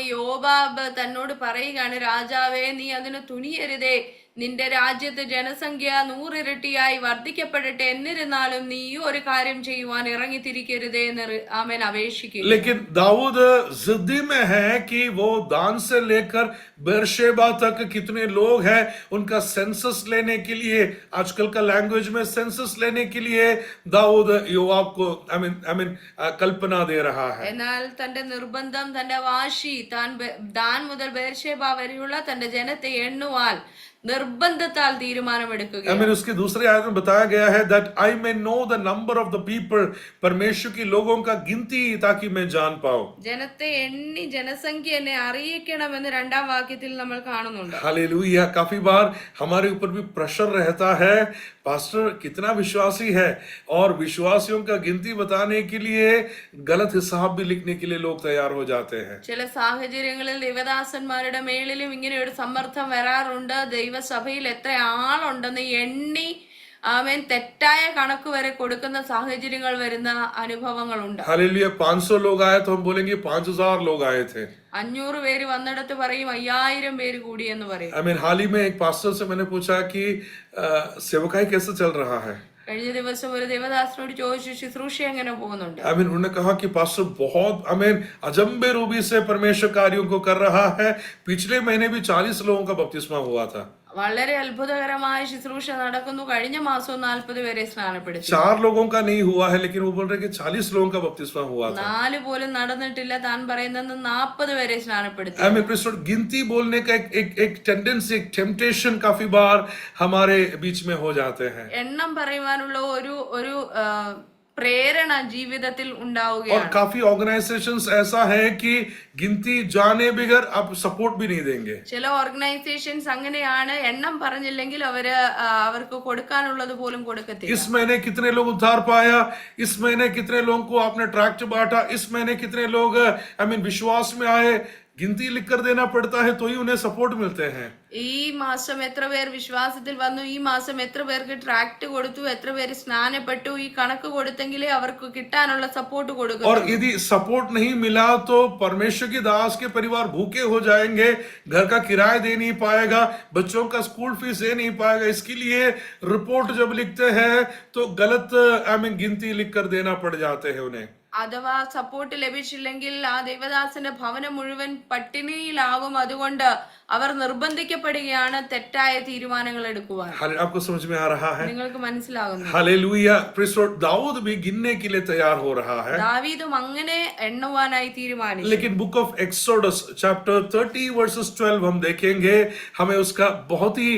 B: യോവാബ് തന്നോട് പറയുകയാണ്, രാജാവേ, നീ അതിന് തുനിയരുതേ. നിന്റെ രാജ്യത്ത് ജനസംഖ്യ 100 ഇരട്ടിയായി വർദ്ധിക്കപ്പെടട്ടെ, എന്നിരുന്നാലും നീ ഈ ഒരു കാര്യം ചെയ്യുവാൻ ഇറങ്ങിത്തിരിക്കരുതേ എന്ന് ആമേൻ അപേക്ഷിക്കുന്നു.
A: लेकिन दाऊद जिद्दी में है कि वो दान से लेकर बेरशेबा तक कितने लोग हैं उनका सेंसस लेने के लिए, आजकल का लैंग्वेज में सेंसस लेने के लिए दाऊद योआब को कल्पना दे रहा है.
B: എന്നാൽ തന്റെ നിർബന്ധം, തന്റെ വാശി, ദാൻ മുതൽ ബേർഷേബ വരെയുള്ള തന്റെ ജനത്തെ എണ്ണുവാൻ നിർബന്ധത്താൽ തീരുമാനമെടുക്കുക.
A: उसके दूसरे आयत में बताया गया है that I may know the number of the people, परमेश्वर की लोगों का गिनती ताकि मैं जान पाऊं.
B: ജനത്തെ എണ്ണി ജനസംഖ്യ എന്നെ അറിയിക്കണമെന്ന് രണ്ടാം വാക്യത്തിൽ നമ്മൾ കാണുന്നുണ്ട്.
A: हालेलुया. काफी बार हमारे ऊपर भी प्रेशर रहता है, पास्टर कितना विश्वासी है, और विश्वासियों का गिनती बताने के लिए गलत हिसाब भी लिखने के लिए लोग तैयार हो जाते हैं.
B: ചില സാഹചര്യങ്ങളിൽ ദൈവദാസന്മാരുടെ മേളിലും ഇങ്ങനെ ഒരു സമ്മർദ്ദം വരാറുണ്ട്. ദൈവസഭയിൽ എത്ര ആളുണ്ടെന്ന് എണ്ണി ആമേൻ തെറ്റായ കണക്ക് വരെ കൊടുക്കുന്ന സാഹചര്യങ്ങൾ വരുന്ന അനുഭവങ്ങളുണ്ട്.
A: हालेलुया. 500 लोग आए तो हम बोलेंगे 5000 लोग आए थे.
B: 500 പേര് വന്നിടത്ത് പറയും 5000 പേര് കൂടി എന്ന് പറയും.
A: हाल ही में एक पास्टर से मैंने पूछा कि सेवकाई कैसे चल रहा है.
B: കഴിഞ്ഞ ദിവസം ഒരു ദേവദാസനോട് ചോദിച്ചു, ശുശ്രൂഷ എങ്ങനെ പോകുന്നുണ്ട്?
A: उन्होंने कहा कि पास्टर बहुत अजम्बे रूबी से परमेश्वर कार्यों को कर रहा है. पिछले महीने भी 40 लोगों का बपतिस्मा हुआ था.
B: വളരെ അത്ഭുതകരമായ ശുശ്രൂഷ നടക്കുന്നു. കഴിഞ്ഞ മാസവും 40 പേരെ സ്നാനപ്പെടുത്തി.
A: 4 लोगों का नहीं हुआ है, लेकिन वो बोल रहे कि 40 लोगों का बपतिस्मा हुआ था.
B: 4 പോലും നടന്നിട്ടില്ല. താൻ പറയുന്നത് 40 പേരെ സ്നാനപ്പെടുത്തി.
A: गिनती बोलने का एक टेंडेंसी, एक टेम्पटेशन काफी बार हमारे बीच में हो जाते हैं.
B: എണ്ണം പറയുവാനുള്ള ഒരു പ്രേരണ ജീവിതത്തിൽ
A: और
B: ഉണ്ടാവുകയാണ്.
A: काफी ऑर्गेनाइजेशंस ऐसा है कि गिनती जाने बगैर आप सपोर्ट भी नहीं देंगे.
B: ചില ഓർഗനൈസേഷൻസ് അങ്ങനെയാണ്, എണ്ണം പറഞ്ഞില്ലെങ്കിൽ അവർക്ക് കൊടുക്കാനുള്ളത് പോലും കൊടുക്കത്തില്ല.
A: इस महीने कितने लोग उद्धार पाया, इस महीने कितने लोगों को आपने ट्रैक्ट बांटा, इस महीने कितने लोग विश्वास में आए, गिनती लिख कर देना पड़ता है तो ही उन्हें सपोर्ट मिलते हैं.
B: ഈ മാസം എത്ര പേർ വിശ്വാസത്തിൽ വന്നു, ഈ മാസം എത്ര പേർക്ക് ട്രാക്ട് കൊടുത്തു, എത്ര പേര് സ്നാനപ്പെട്ടു, ഈ കണക്ക് കൊടുത്തെങ്കിലേ അവർക്ക് കിട്ടാനുള്ള സപ്പോർട്ട് കൊടുക്കും.
A: और यदि सपोर्ट नहीं मिला तो परमेश्वर की दास के परिवार भूखे हो जाएंगे, घर का किराया दे नहीं पाएगा, बच्चों का स्कूल फीस दे नहीं पाएगा. इसके लिए रिपोर्ट जब लिखते हैं तो गलत गिनती लिख कर देना पड़ जाते हैं उन्हें.
B: അഥവാ സപ്പോർട്ട് ലഭിച്ചില്ലെങ്കിൽ ആ ദേവദാസന്റെ ഭവനം മുഴുവൻ പട്ടിണിയിലാവും. അതുകൊണ്ട് അവർ നിർബന്ധിക്കപ്പെടുകയാണ് തെറ്റായ തീരുമാനങ്ങൾ എടുക്കുവാൻ.
A: आपको समझ में आ रहा है?
B: നിങ്ങൾക്ക് മനസ്സിലാകുന്നു?
A: हालेलुया. दाऊद भी गिनने के लिए तैयार हो रहा है.
B: ദാവീദും അങ്ങനെ എണ്ണുവാനായി തീരുമാനിച്ചു.
A: लेकिन book of exodus chapter 30 versus 12 हम देखेंगे, हमें उसका बहुत ही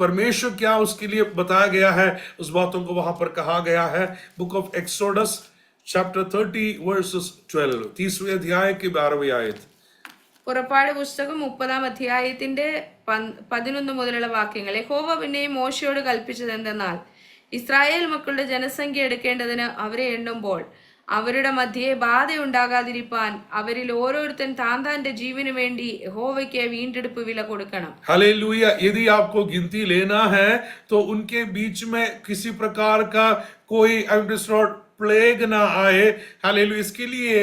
A: परमेश्वर क्या उसके लिए बताया गया है, उस बातों को वहां पर कहा गया है. Book of exodus chapter 30 versus 12, 30वें अध्याय की 12वीं आयत.
B: പുറപ്പാട് പുസ്തകം 30-ാം അധ്യായത്തിന്റെ 11 മുതലുള്ള വാക്യങ്ങൾ. യഹോവ പിന്നെയും മോശയോട് കൽപ്പിച്ചത് എന്തെന്നാൽ, ഇസ്രായേൽ മക്കളുടെ ജനസംഖ്യ എടുക്കേണ്ടതിന് അവരെ എണ്ണുമ്പോൾ അവരുടെ മധ്യേ ബാധയുണ്ടാകാതിരിപ്പാൻ അവരിൽ ഓരോരുത്തൻ താന്റെ ജീവന് വേണ്ടി യഹോവയ്ക്ക് വീണ്ടെടുപ്പ് വില കൊടുക്കണം.
A: हालेलुया. यदि आपको गिनती लेना है तो उनके बीच में किसी प्रकार का कोई प्लेग ना आए. हालेलुया. इसके लिए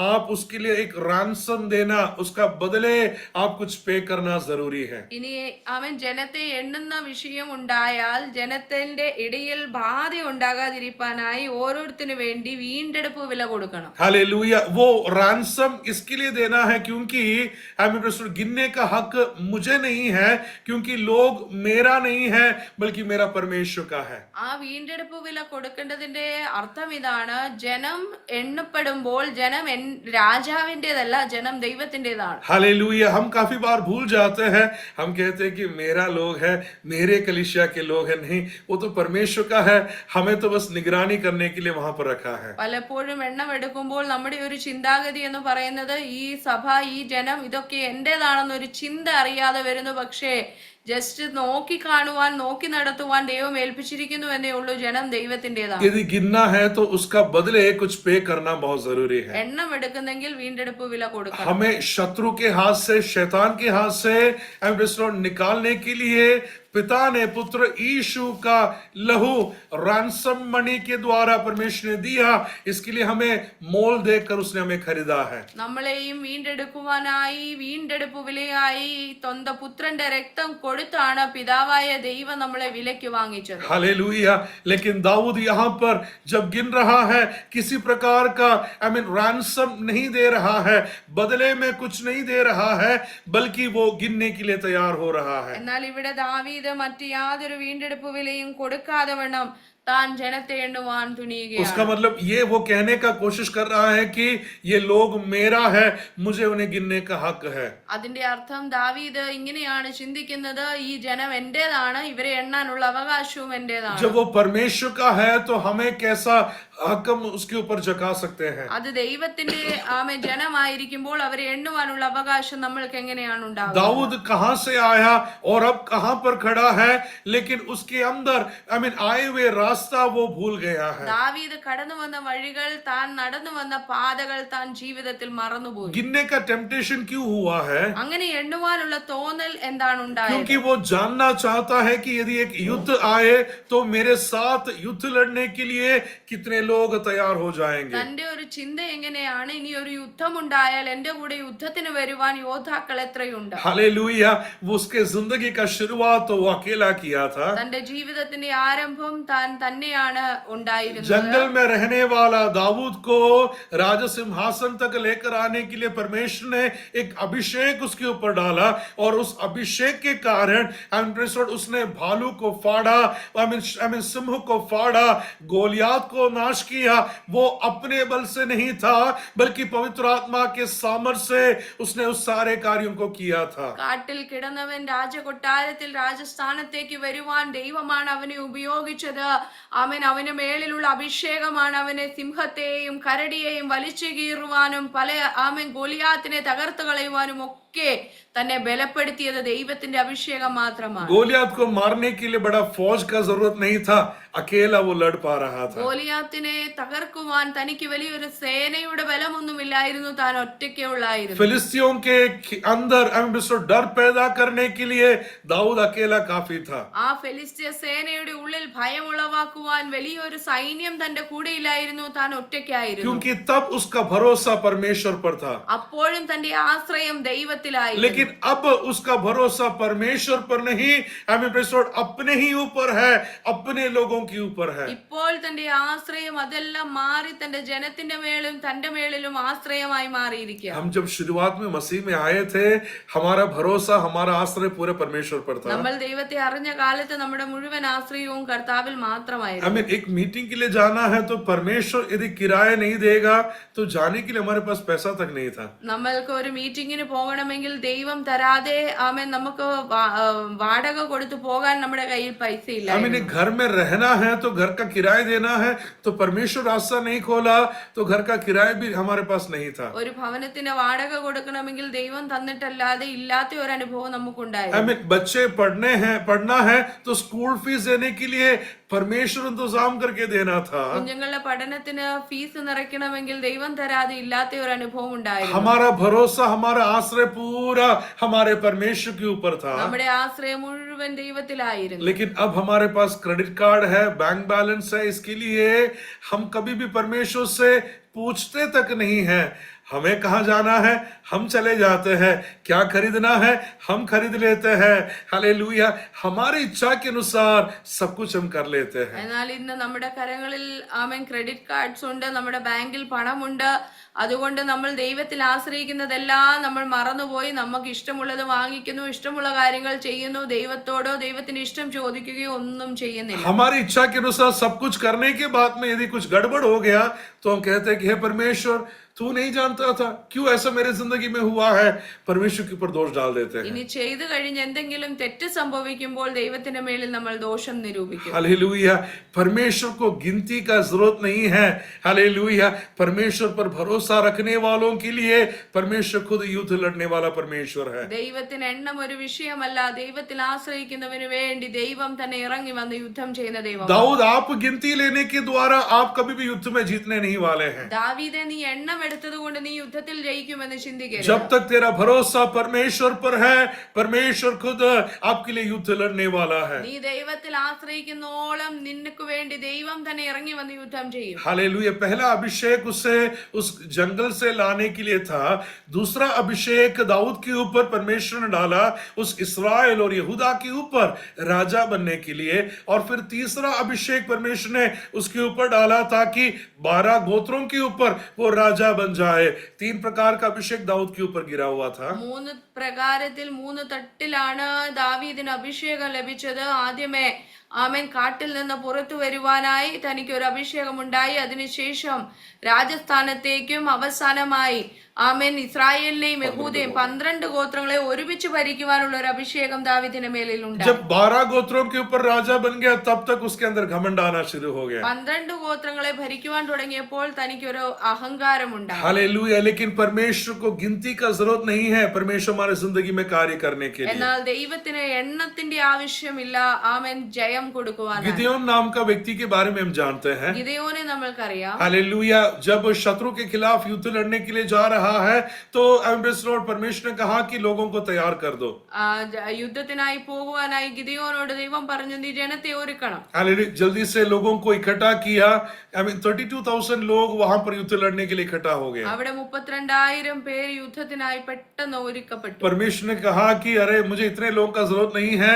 A: आप उसके लिए एक रैंसम देना, उसका बदले आप कुछ पे करना जरूरी है.
B: ഇനി അവൻ ജനത്തെ എണ്ണുന്ന വിഷയം ഉണ്ടായാൽ ജനത്തിന്റെ ഇടയിൽ ബാധ ഉണ്ടാകാതിരിക്കാനായി ഓരോരുത്തനു വേണ്ടി വീണ്ടെടുപ്പ് വില കൊടുക്കണം.
A: हालेलुया. वो रैंसम इसके लिए देना है क्योंकि गिनने का हक मुझे नहीं है, क्योंकि लोग मेरा नहीं है बल्कि मेरा परमेश्वर का है.
B: ആ വീണ്ടെടുപ്പ് വില കൊടുക്കേണ്ടതിന്റെ അർത്ഥം ഇതാണ്, ജനം എണ്ണപ്പെടുമ്പോൾ ജനം രാജാവിന്റേതല്ല, ജനം ദൈവത്തിന്റേതാണ്.
A: हालेलुया. हम काफी बार भूल जाते हैं, हम कहते हैं कि मेरा लोग है, मेरे कलीसिया के लोग हैं. नहीं, वो तो परमेश्वर का है, हमें तो बस निगरानी करने के लिए वहां पर रखा है.
B: പലപ്പോഴും എണ്ണം എടുക്കുമ്പോൾ നമ്മുടെ ഒരു ചിന്താഗതി എന്ന് പറയുന്നത് ഈ സഭ, ഈ ജനം, ഇതൊക്കെ എന്റേതാണെന്നൊരു ചിന്ത അറിയാതെ വരുന്നു. പക്ഷേ ജസ്റ്റ് നോക്കി കാണുവാൻ നോക്കി നടത്തുവാൻ ദൈവം ഏൽപ്പിച്ചിരിക്കുന്നു എന്നേ ഉള്ളൂ. ജനം ദൈവത്തിൻ്റെതാണ്.
A: यदि गिनना है तो उसका बदले कुछ पे करना बहुत जरूरी है.
B: എണ്ണം എടുക്കുന്നെങ്കിൽ വീണ്ടെടുപ്പ് വില കൊടുക്കണം.
A: हमें शत्रु के हाथ से, शैतान के हाथ से निकालने के लिए पिता ने पुत्र यीशु का लहू रैंसम मनी के द्वारा परमेश्वर ने दिया. इसके लिए हमें मोल देकर उसने हमें खरीदा है.
B: നമ്മളെയും വീണ്ടെടുക്കുവാനായി വീണ്ടെടുപ്പ് വിലയായി സ്വന്തം പുത്രന്റെ രക്തം കൊടുത്താണ് പിതാവായ ദൈവം നമ്മളെ വിലയ്ക്ക് വാങ്ങിച്ചത്.
A: हालेलुया. लेकिन दाऊद यहाँ पर जब गिन रहा है, किसी प्रकार का रैंसम नहीं दे रहा है, बदले में कुछ नहीं दे रहा है, बल्कि वो गिनने के लिए तैयार हो रहा है.
B: എന്നാൽ ഇവിടെ ദാവീദ് മറ്റ് യാതൊരു വീണ്ടെടുപ്പ് വിലയും കൊടുക്കാതെ വേണം താൻ ജനത്തെ എണ്ണുവാൻ തുനിയുകയാണ്.
A: उसका मतलब ये वो कहने का कोशिश कर रहा है कि ये लोग मेरा है, मुझे उन्हें गिनने का हक है.
B: അതിന്റെ അർത്ഥം ദാവീദ് ഇങ്ങനെയാണ് ചിന്തിക്കുന്നത്, ഈ ജനം എന്റേതാണ്, ഇവരെ എണ്ണാനുള്ള അവകാശവും എന്റേതാണ്.
A: जब वो परमेश्वर का है तो हमें कैसा हक हम उसके ऊपर जता सकते हैं.
B: അത് ദൈവത്തിന്റെ ജനമായിരിക്കുമ്പോൾ അവരെ എണ്ണുവാനുള്ള അവകാശം നമ്മൾക്ക് എങ്ങനെയാണ് ഉണ്ടാവുക?
A: दाऊद कहां से आया और अब कहां पर खड़ा है, लेकिन उसके अंदर आए हुए रास्ता वो भूल गया है.
B: ദാവീദ് കടന്നു വന്ന വഴികൾ, താൻ നടന്നു വന്ന പാതകൾ താൻ ജീവിതത്തിൽ മറന്നുപോയി.
A: गिनने का टेम्पटेशन क्यों हुआ है?
B: അങ്ങനെ എണ്ണുവാനുള്ള തോന്നൽ എന്താണ് ഉണ്ടായത്?
A: क्योंकि वो जानना चाहता है कि यदि एक युद्ध आए तो मेरे साथ युद्ध लड़ने के लिए कितने लोग तैयार हो जाएंगे.
B: തന്റെ ഒരു ചിന്ത എങ്ങനെയാണ്, ഇനി ഒരു യുദ്ധമുണ്ടായാൽ എന്റെ കൂടെ യുദ്ധത്തിന് വരുവാൻ യോദ്ധാക്കൾ എത്രയുണ്ട്?
A: हालेलुया. वो उसके जिंदगी का शुरुआत तो वो अकेला किया था.
B: തന്റെ ജീവിതത്തിന്റെ ആരംഭം താൻ തന്നെയാണ് ഉണ്ടായിരുന്നത്.
A: जंगल में रहने वाला दाऊद को राज सिंहासन तक लेकर आने के लिए परमेश्वर ने एक अभिषेक उसके ऊपर डाला, और उस अभिषेक के कारण उसने भालू को फाड़ा, सिंह को फाड़ा, गोलियात को नाश किया. वो अपने बल से नहीं था, बल्कि पवित्र आत्मा के सामर्थ्य से उसने उस सारे कार्यों को किया था.
B: കാട്ടിൽ കിടന്നവൻ രാജകൊട്ടാരത്തിൽ രാജസ്ഥാനത്തേക്ക് വരുവാൻ ദൈവമാണ് അവനെ ഉപയോഗിച്ചത്. അവന് മേളിലുള്ള അഭിഷേകമാണ് അവനെ സിംഹത്തെയും കരടിയെയും വലിച്ചു കീറുവാനും ഗോലിയാത്തിനെ തകർത്ത് കളയുവാനും ഒക്കെ തന്നെ ബലപ്പെടുത്തിയത് ദൈവത്തിന്റെ അഭിഷേകം മാത്രമാണ്.
A: गोलियात को मारने के लिए बड़ा फौज का जरूरत नहीं था, अकेला वो लड़ पा रहा था.
B: ഗോലിയാത്തിനെ തകർക്കുവാൻ തനിക്ക് വലിയൊരു സേനയുടെ ബലമൊന്നുമില്ലായിരുന്നു, താൻ ഒറ്റയ്ക്കേ ഉള്ളായിരുന്നു.
A: फिलिस्तियों के अंदर डर पैदा करने के लिए दाऊद अकेला काफी था.
B: ആ ഫെലിസ്ത്യ സേനയുടെ ഉള്ളിൽ ഭയം ഉളവാക്കുവാൻ വലിയൊരു സൈന്യം തന്റെ കൂടെയില്ലായിരുന്നു, താൻ ഒറ്റയ്ക്കായിരുന്നു.
A: क्योंकि तब उसका भरोसा परमेश्वर पर था.
B: അപ്പോഴും തന്റെ ആശ്രയം ദൈവത്തിലായിരുന്നു.
A: लेकिन अब उसका भरोसा परमेश्वर पर नहीं, अपने ही ऊपर है, अपने लोगों के ऊपर है.
B: ഇപ്പോൾ തന്റെ ആശ്രയം അതെല്ലാം മാറി തന്റെ ജനത്തിന്റെ മേലും തന്റെ മേളിലും ആശ്രയമായി മാറിയിരിക്കുക.
A: हम जब शुरुआत में मसीह में आए थे, हमारा भरोसा, हमारा आश्रय पूरे परमेश्वर पर था.
B: നമ്മൾ ദൈവത്തെ അറിഞ്ഞ കാലത്ത് നമ്മുടെ മുഴുവൻ ആശ്രയവും കർത്താവിൽ മാത്രമായിരുന്നു.
A: एक मीटिंग के लिए जाना है तो परमेश्वर यदि किराया नहीं देगा तो जाने के लिए हमारे पास पैसा तक नहीं था.
B: നമ്മൾക്ക് ഒരു മീറ്റിംഗിന് പോകണമെങ്കിൽ ദൈവം തരാതെ നമുക്ക് വാടക കൊടുത്തു പോകാൻ നമ്മുടെ കയ്യിൽ പൈസ ഇല്ല.
A: घर में रहना है तो घर का किराया देना है, तो परमेश्वर रास्ता नहीं खोला तो घर का किराया भी हमारे पास नहीं था.
B: ഒരു ഭവനത്തിന് വാടക കൊടുക്കണമെങ്കിൽ ദൈവം തന്നിട്ടല്ലാതെ ഇല്ലാത്ത ഒരു അനുഭവം നമുക്കുണ്ടായിരുന്നു.
A: बच्चे पढ़ना है तो स्कूल फीस देने के लिए परमेश्वर इंतजाम करके देना था.
B: കുഞ്ഞുങ്ങളുടെ പഠനത്തിന് ഫീസ് നിറയ്ക്കണമെങ്കിൽ ദൈവം തരാതെ ഇല്ലാത്ത ഒരു അനുഭവം ഉണ്ടായിരുന്നു.
A: हमारा भरोसा, हमारा आश्रय पूरा हमारे परमेश्वर के ऊपर था.
B: നമ്മുടെ ആശ്രയം മുഴുവൻ ദൈവത്തിലായിരുന്നു.
A: लेकिन अब हमारे पास क्रेडिट कार्ड है, बैंक बैलेंस है, इसके लिए हम कभी भी परमेश्वर से पूछते तक नहीं है. हमें कहाँ जाना है, हम चले जाते हैं. क्या खरीदना है, हम खरीद लेते हैं. हालेलुया. हमारी इच्छा के अनुसार सब कुछ हम कर लेते हैं.
B: എന്നാൽ ഇന്ന് നമ്മുടെ കരങ്ങളിൽ ക്രെഡിറ്റ് കാർഡ്സ് ഉണ്ട്, നമ്മുടെ ബാങ്കിൽ പണമുണ്ട്. അതുകൊണ്ട് നമ്മൾ ദൈവത്തിൽ ആശ്രയിക്കുന്നതെല്ലാം നമ്മൾ മറന്നുപോയി നമുക്ക് ഇഷ്ടമുള്ളത് വാങ്ങിക്കുന്നു, ഇഷ്ടമുള്ള കാര്യങ്ങൾ ചെയ്യുന്നു, ദൈവത്തോടോ ദൈവത്തിന്റെ ഇഷ്ടം ചോദിക്കുകയോ ഒന്നും ചെയ്യുന്നില്ല.
A: हमारी इच्छा के अनुसार सब कुछ करने के बाद में यदि कुछ गड़बड़ हो गया तो हम कहते हैं कि हे परमेश्वर, तू नहीं जानता था, क्यों ऐसा मेरे जिंदगी में हुआ है? परमेश्वर के ऊपर दोष डाल देते हैं।
B: ഇനി ചെയ്തു കഴിഞ്ഞ് എന്തെങ്കിലും തെറ്റ് സംഭവിക്കുമ്പോൾ ദൈവത്തിന്റെ മേലിൽ നമ്മൾ ദോഷം നിരൂപിക്കും.
A: हालेलुया। परमेश्वर को गिनती का जरूरत नहीं है। हालेलुया। परमेश्वर पर भरोसा रखने वालों के लिए परमेश्वर खुद युद्ध लड़ने वाला परमेश्वर है।
B: ദൈവത്തിന് എണ്ണം ഒരു വിഷയമല്ല. ദൈവത്തിൽ ആശ്രയിക്കുന്നവന് വേണ്ടി ദൈവം തന്നെ ഇറങ്ങി വന്ന് യുദ്ധം ചെയ്യുന്ന ദൈവം.
A: दाऊद, आप गिनती लेने के द्वारा आप कभी भी युद्ध में जीतने नहीं वाले हैं।
B: ദാവീദേ, നീ എണ്ണം എടുത്തത് കൊണ്ട് നീ യുദ്ധത്തിൽ ജയിക്കുമെന്ന് ചിന്തിക്കരുത്.
A: जब तक तेरा भरोसा परमेश्वर पर है, परमेश्वर खुद आपके लिए युद्ध लड़ने वाला है।
B: നീ ദൈവത്തിൽ ആശ്രയിക്കുന്നോളം നിനക്ക് വേണ്ടി ദൈവം തന്നെ ഇറങ്ങി വന്ന് യുദ്ധം ചെയ്യും.
A: हालेलुया। पहला अभिषेक उसे उस जंगल से लाने के लिए था। दूसरा अभिषेक दाऊद के ऊपर परमेश्वर ने डाला उस इस्राएल और यहूदा के ऊपर राजा बनने के लिए। और फिर तीसरा अभिषेक परमेश्वर ने उसके ऊपर डाला ताकि 12 गोत्रों के ऊपर वो राजा बन जाए। 3 प्रकार का अभिषेक दाऊद के ऊपर गिरा हुआ था।
B: 3 പ്രകാരത്തിൽ 3 തട്ടിലാണ് ദാവീദിന് അഭിഷേകം ലഭിച്ചത്. ആദ്യമേ ആമേൻ കാട്ടിൽ നിന്ന് പുറത്തു വരുവാനായി തനിക്ക് ഒരു അഭിഷേകം ഉണ്ടായി. അതിനുശേഷം രാജസ്ഥാനത്തേക്കും അവസാനമായി ആമേൻ ഇസ്രായേലിനെയും യഹൂദയും 12 ഗോത്രങ്ങളെ ഒരുമിച്ച് ഭരിക്കുവാനുള്ള ഒരു അഭിഷേകം ദാവീദിന്റെ മേലിൽ ഉണ്ടായി.
A: जब 12 गोत्रों के ऊपर राजा बन गया तब तक उसके अंदर घमंड आना शुरू हो गया।
B: 12 ഗോത്രങ്ങളെ ഭരിക്കുവാൻ തുടങ്ങിയപ്പോൾ തനിക്കൊരു അഹങ്കാരം ഉണ്ടായി.
A: हालेलुया। लेकिन परमेश्वर को गिनती का जरूरत नहीं है परमेश्वर हमारे जिंदगी में कार्य करने के लिए।
B: എന്നാൽ ദൈവത്തിന് എണ്ണത്തിന്റെ ആവശ്യമില്ല ആമേൻ ജയം കൊടുക്കുവാൻ.
A: गिदयोन नाम का व्यक्ति के बारे में हम जानते हैं।
B: ഗിദെയോനെ നമ്മൾക്കറിയാം.
A: हालेलुया। जब शत्रु के खिलाफ युद्ध लड़ने के लिए जा रहा है तो परमेश्वर ने कहा कि लोगों को तैयार कर दो।
B: യുദ്ധത്തിനായി പോകുവാനായി ഗിദെയോനോട് ദൈവം പറഞ്ഞു, നീ ജനത്തെ ഒരുക്കണം.
A: हालेलुया। जल्दी से लोगों को इकट्ठा किया। 32,000 लोग वहां पर युद्ध लड़ने के लिए इकट्ठा हो गए।
B: അവിടെ 32,000 പേര് യുദ്ധത്തിനായി പെട്ടെന്ന് ഒരുക്കപ്പെട്ടു.
A: परमेश्वर ने कहा कि अरे मुझे इतने लोगों का जरूरत नहीं है,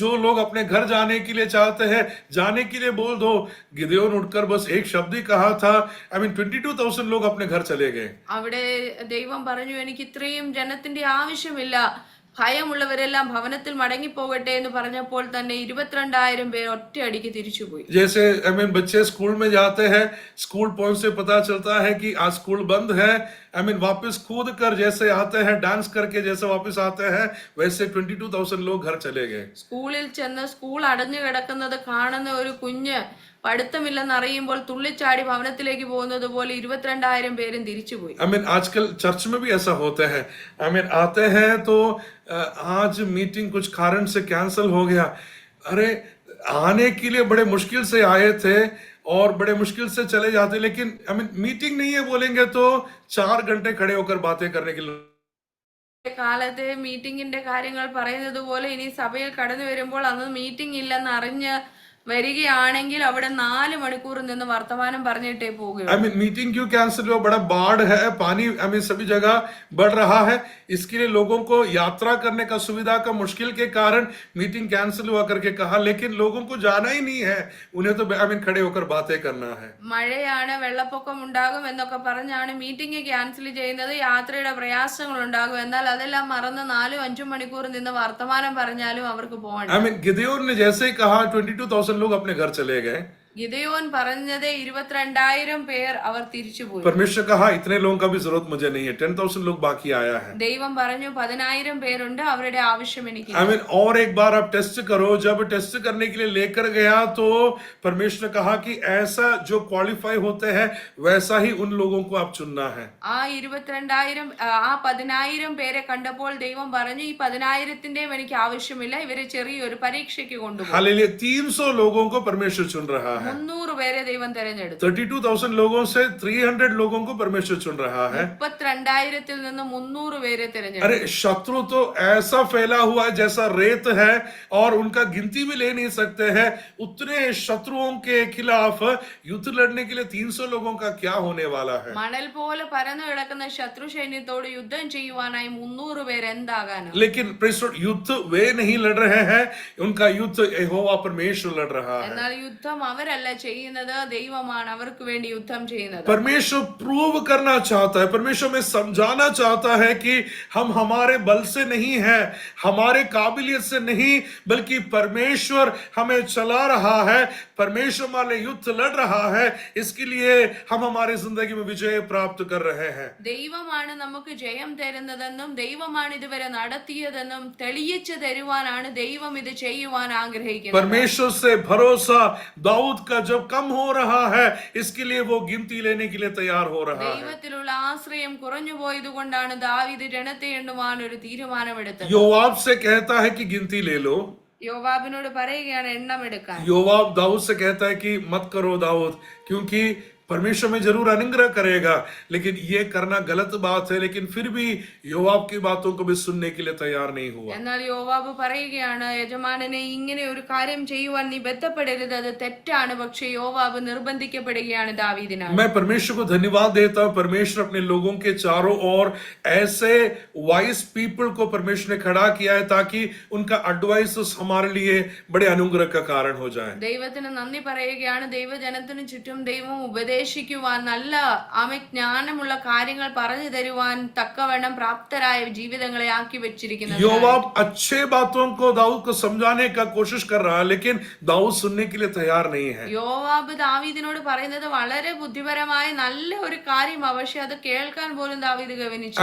A: जो लोग अपने घर जाने के लिए चाहते हैं जाने के लिए बोल दो। गिदयोन उठकर बस एक शब्द ही कहा था। 22,000 लोग अपने घर चले गए।
B: അവിടെ ദൈവം പറഞ്ഞു, എനിക്ക് ഇത്രയും ജനത്തിന്റെ ആവശ്യമില്ല, ഭയമുള്ളവരെല്ലാം ഭവനത്തിൽ മടങ്ങിപ്പോകട്ടെ എന്ന് പറഞ്ഞപ്പോൾ തന്നെ 22,000 പേർ ഒറ്റയടിക്ക് തിരിച്ചുപോയി.
A: जैसे बच्चे स्कूल में जाते हैं, स्कूल पहुंच से पता चलता है कि आज स्कूल बंद है। वापस कूद कर जैसे आते हैं, डांस करके जैसे वापस आते हैं, वैसे 22,000 लोग घर चले गए।
B: സ്കൂളിൽ ചെന്ന് സ്കൂൾ അടഞ്ഞു കിടക്കുന്നത് കാണുന്ന ഒരു കുഞ്ഞ് പഠിത്തമില്ലെന്ന് അറിയുമ്പോൾ തുള്ളിച്ചാടി ഭവനത്തിലേക്ക് പോകുന്നത് പോലെ 22,000 പേരും തിരിച്ചുപോയി.
A: आजकल चर्च में भी ऐसा होता है। आते हैं तो आज मीटिंग कुछ कारण से कैंसिल हो गया। अरे आने के लिए बड़े मुश्किल से आए थे और बड़े मुश्किल से चले जाते, लेकिन मीटिंग नहीं है बोलेंगे तो 4 घंटे खड़े होकर बातें करने के लिए।
B: കാലത്തെ മീറ്റിംഗിന്റെ കാര്യങ്ങൾ പറയുന്നത് പോലെ ഇനി സഭയിൽ കടന്നു വരുമ്പോൾ അന്ന് മീറ്റിംഗ് ഇല്ലെന്ന് അറിഞ്ഞ് വരികയാണെങ്കിൽ അവിടെ 4 മണിക്കൂർ നിന്ന് വർത്തമാനം പറഞ്ഞിട്ടേ പോകുകയുള്ളൂ.
A: मीटिंग क्यों कैंसिल हुआ? बड़ा बाढ़ है, पानी सभी जगह बढ़ रहा है, इसके लिए लोगों को यात्रा करने का सुविधा का मुश्किल के कारण मीटिंग कैंसिल हुआ करके कहा। लेकिन लोगों को जाना ही नहीं है, उन्हें तो खड़े होकर बातें करना है।
B: മഴയാണ്, വെള്ളപ്പൊക്കം ഉണ്ടാകും എന്നൊക്കെ പറഞ്ഞാണ് മീറ്റിംഗ് ക്യാൻസൽ ചെയ്യുന്നത്. യാത്രയുടെ പ്രയാസങ്ങൾ ഉണ്ടാകും. എന്നാൽ അതെല്ലാം മറന്ന് 4-5 മണിക്കൂർ നിന്ന് വർത്തമാനം പറഞ്ഞാലും അവർക്ക് പോകണം.
A: गिदयोन ने जैसे ही कहा 22,000 लोग अपने घर चले गए।
B: ഗിദെയോൻ പറഞ്ഞത് 22,000 പേർ അവർ തിരിച്ചുപോയി.
A: परमेश्वर कहा इतने लोगों का भी जरूरत मुझे नहीं है, 10,000 लोग बाकी आया है।
B: ദൈവം പറഞ്ഞു 10,000 പേരുണ്ട്, അവരുടെ ആവശ്യം എനിക്ക്.
A: और एक बार आप टेस्ट करो। जब टेस्ट करने के लिए लेकर गया तो परमेश्वर ने कहा कि ऐसा जो क्वालिफाई होते हैं वैसा ही उन लोगों को आप चुनना है।
B: ആ 10,000 പേരെ കണ്ടപ്പോൾ ദൈവം പറഞ്ഞു, ഈ 10,000-ന്റെയും എനിക്ക് ആവശ്യമില്ല, ഇവരെ ചെറിയൊരു പരീക്ഷയ്ക്ക് കൊണ്ടുപോകും.
A: हालेलुया। 300 लोगों को परमेश्वर चुन रहा है।
B: 300 പേരെ ദൈവം തെരഞ്ഞെടുത്തു.
A: 32,000 लोगों से 300 लोगों को परमेश्वर चुन रहा है।
B: 32,000-ൽ നിന്ന് 300 പേരെ തെരഞ്ഞെടുത്തു.
A: अरे शत्रु तो ऐसा फैला हुआ है जैसा रेत है और उनका गिनती भी ले नहीं सकते हैं। उतने शत्रुओं के खिलाफ युद्ध लड़ने के लिए 300 लोगों का क्या होने वाला है?
B: മണൽ പോലെ പരന്നു കിടക്കുന്ന ശത്രു സൈന്യത്തോട് യുദ്ധം ചെയ്യുവാനായി 300 പേര് എന്താകാനാണ്?
A: लेकिन युद्ध वे नहीं लड़ रहे हैं, उनका युद्ध यहोवा परमेश्वर लड़ रहा है।
B: എന്നാൽ യുദ്ധം അവരല്ല അവരല്ല ചെയ്യുന്നത്, ദൈവമാണ് അവർക്ക് വേണ്ടി യുദ്ധം ചെയ്യുന്നത്.
A: परमेश्वर प्रूव करना चाहता है, परमेश्वर में समझाना चाहता है कि हम हमारे बल से नहीं है, हमारे काबिलियत से नहीं, बल्कि परमेश्वर हमें चला रहा है, परमेश्वर हमारे युद्ध लड़ रहा है, इसके लिए हम हमारी जिंदगी में विजय प्राप्त कर रहे हैं.
B: ദൈവമാണ് നമുക്ക് ജയം തരുന്നതെന്നും ദൈവമാണ് ഇതുവരെ നടത്തിയതെന്നും തെളിയിച്ചു തരുവാനാണ് ദൈവം ഇത് ചെയ്യുവാൻ ആഗ്രഹിക്കുന്നത്.
A: परमेश्वर से भरोसा दाऊद का जब कम हो रहा है, इसके लिए वो गिनती लेने के लिए तैयार हो रहा है.
B: ദൈവത്തിലുള്ള ആശ്രയം കുറഞ്ഞു പോയത് കൊണ്ടാണ് ദാവീദ് ജനത്തെ എണ്ണുവാൻ ഒരു തീരുമാനമെടുത്തത്.
A: योवाब से कहता है कि गिनती ले लो.
B: യോവാബിനോട് പറയുകയാണ് എണ്ണം എടുക്കാൻ.
A: योवाब दाऊद से कहता है कि मत करो दाऊद, क्योंकि परमेश्वर में जरूर अनुग्रह करेगा, लेकिन ये करना गलत बात है. लेकिन फिर भी योवाब की बातों को भी सुनने के लिए तैयार नहीं हुआ.
B: എന്നാൽ യോവാബ് പറയുകയാണ്, യജമാനനെ ഇങ്ങനെ ഒരു കാര്യം ചെയ്യുവാൻ നീ ബന്ധപ്പെടരുത്, അത് തെറ്റാണ്. പക്ഷെ യോവാബ് നിർബന്ധിക്കപ്പെടുകയാണ് ദാവീദിനാൽ.
A: मैं परमेश्वर को धन्यवाद देता हूं. परमेश्वर अपने लोगों के चारों ओर ऐसे वाइस पीपल को परमेश्वर ने खड़ा किया है ताकि उनका एडवाइस हमारे लिए बड़े अनुग्रह का कारण हो जाए.
B: ദൈവത്തിന് നന്ദി പറയുകയാണ്. ദൈവജനത്തിന് ചുറ്റും ദൈവം ഉപദേശിക്കുവാൻ, നല്ല ജ്ഞാനമുള്ള കാര്യങ്ങൾ പറഞ്ഞു തരുവാൻ തക്കവണ്ണം പ്രാപ്തരായ ജീവിതങ്ങളെ ആക്കി വെച്ചിരിക്കുന്നത്.
A: योवाब अच्छे बातों को दाऊद को समझाने का कोशिश कर रहा है, लेकिन दाऊद सुनने के लिए तैयार नहीं है.
B: യോവാബ് ദാവീദിനോട് പറയുന്നത് വളരെ ബുദ്ധിപരമായ നല്ല ഒരു കാര്യമാണ്, പക്ഷെ അത് കേൾക്കാൻ പോലും ദാവീദ് ഗവനിച്ചു.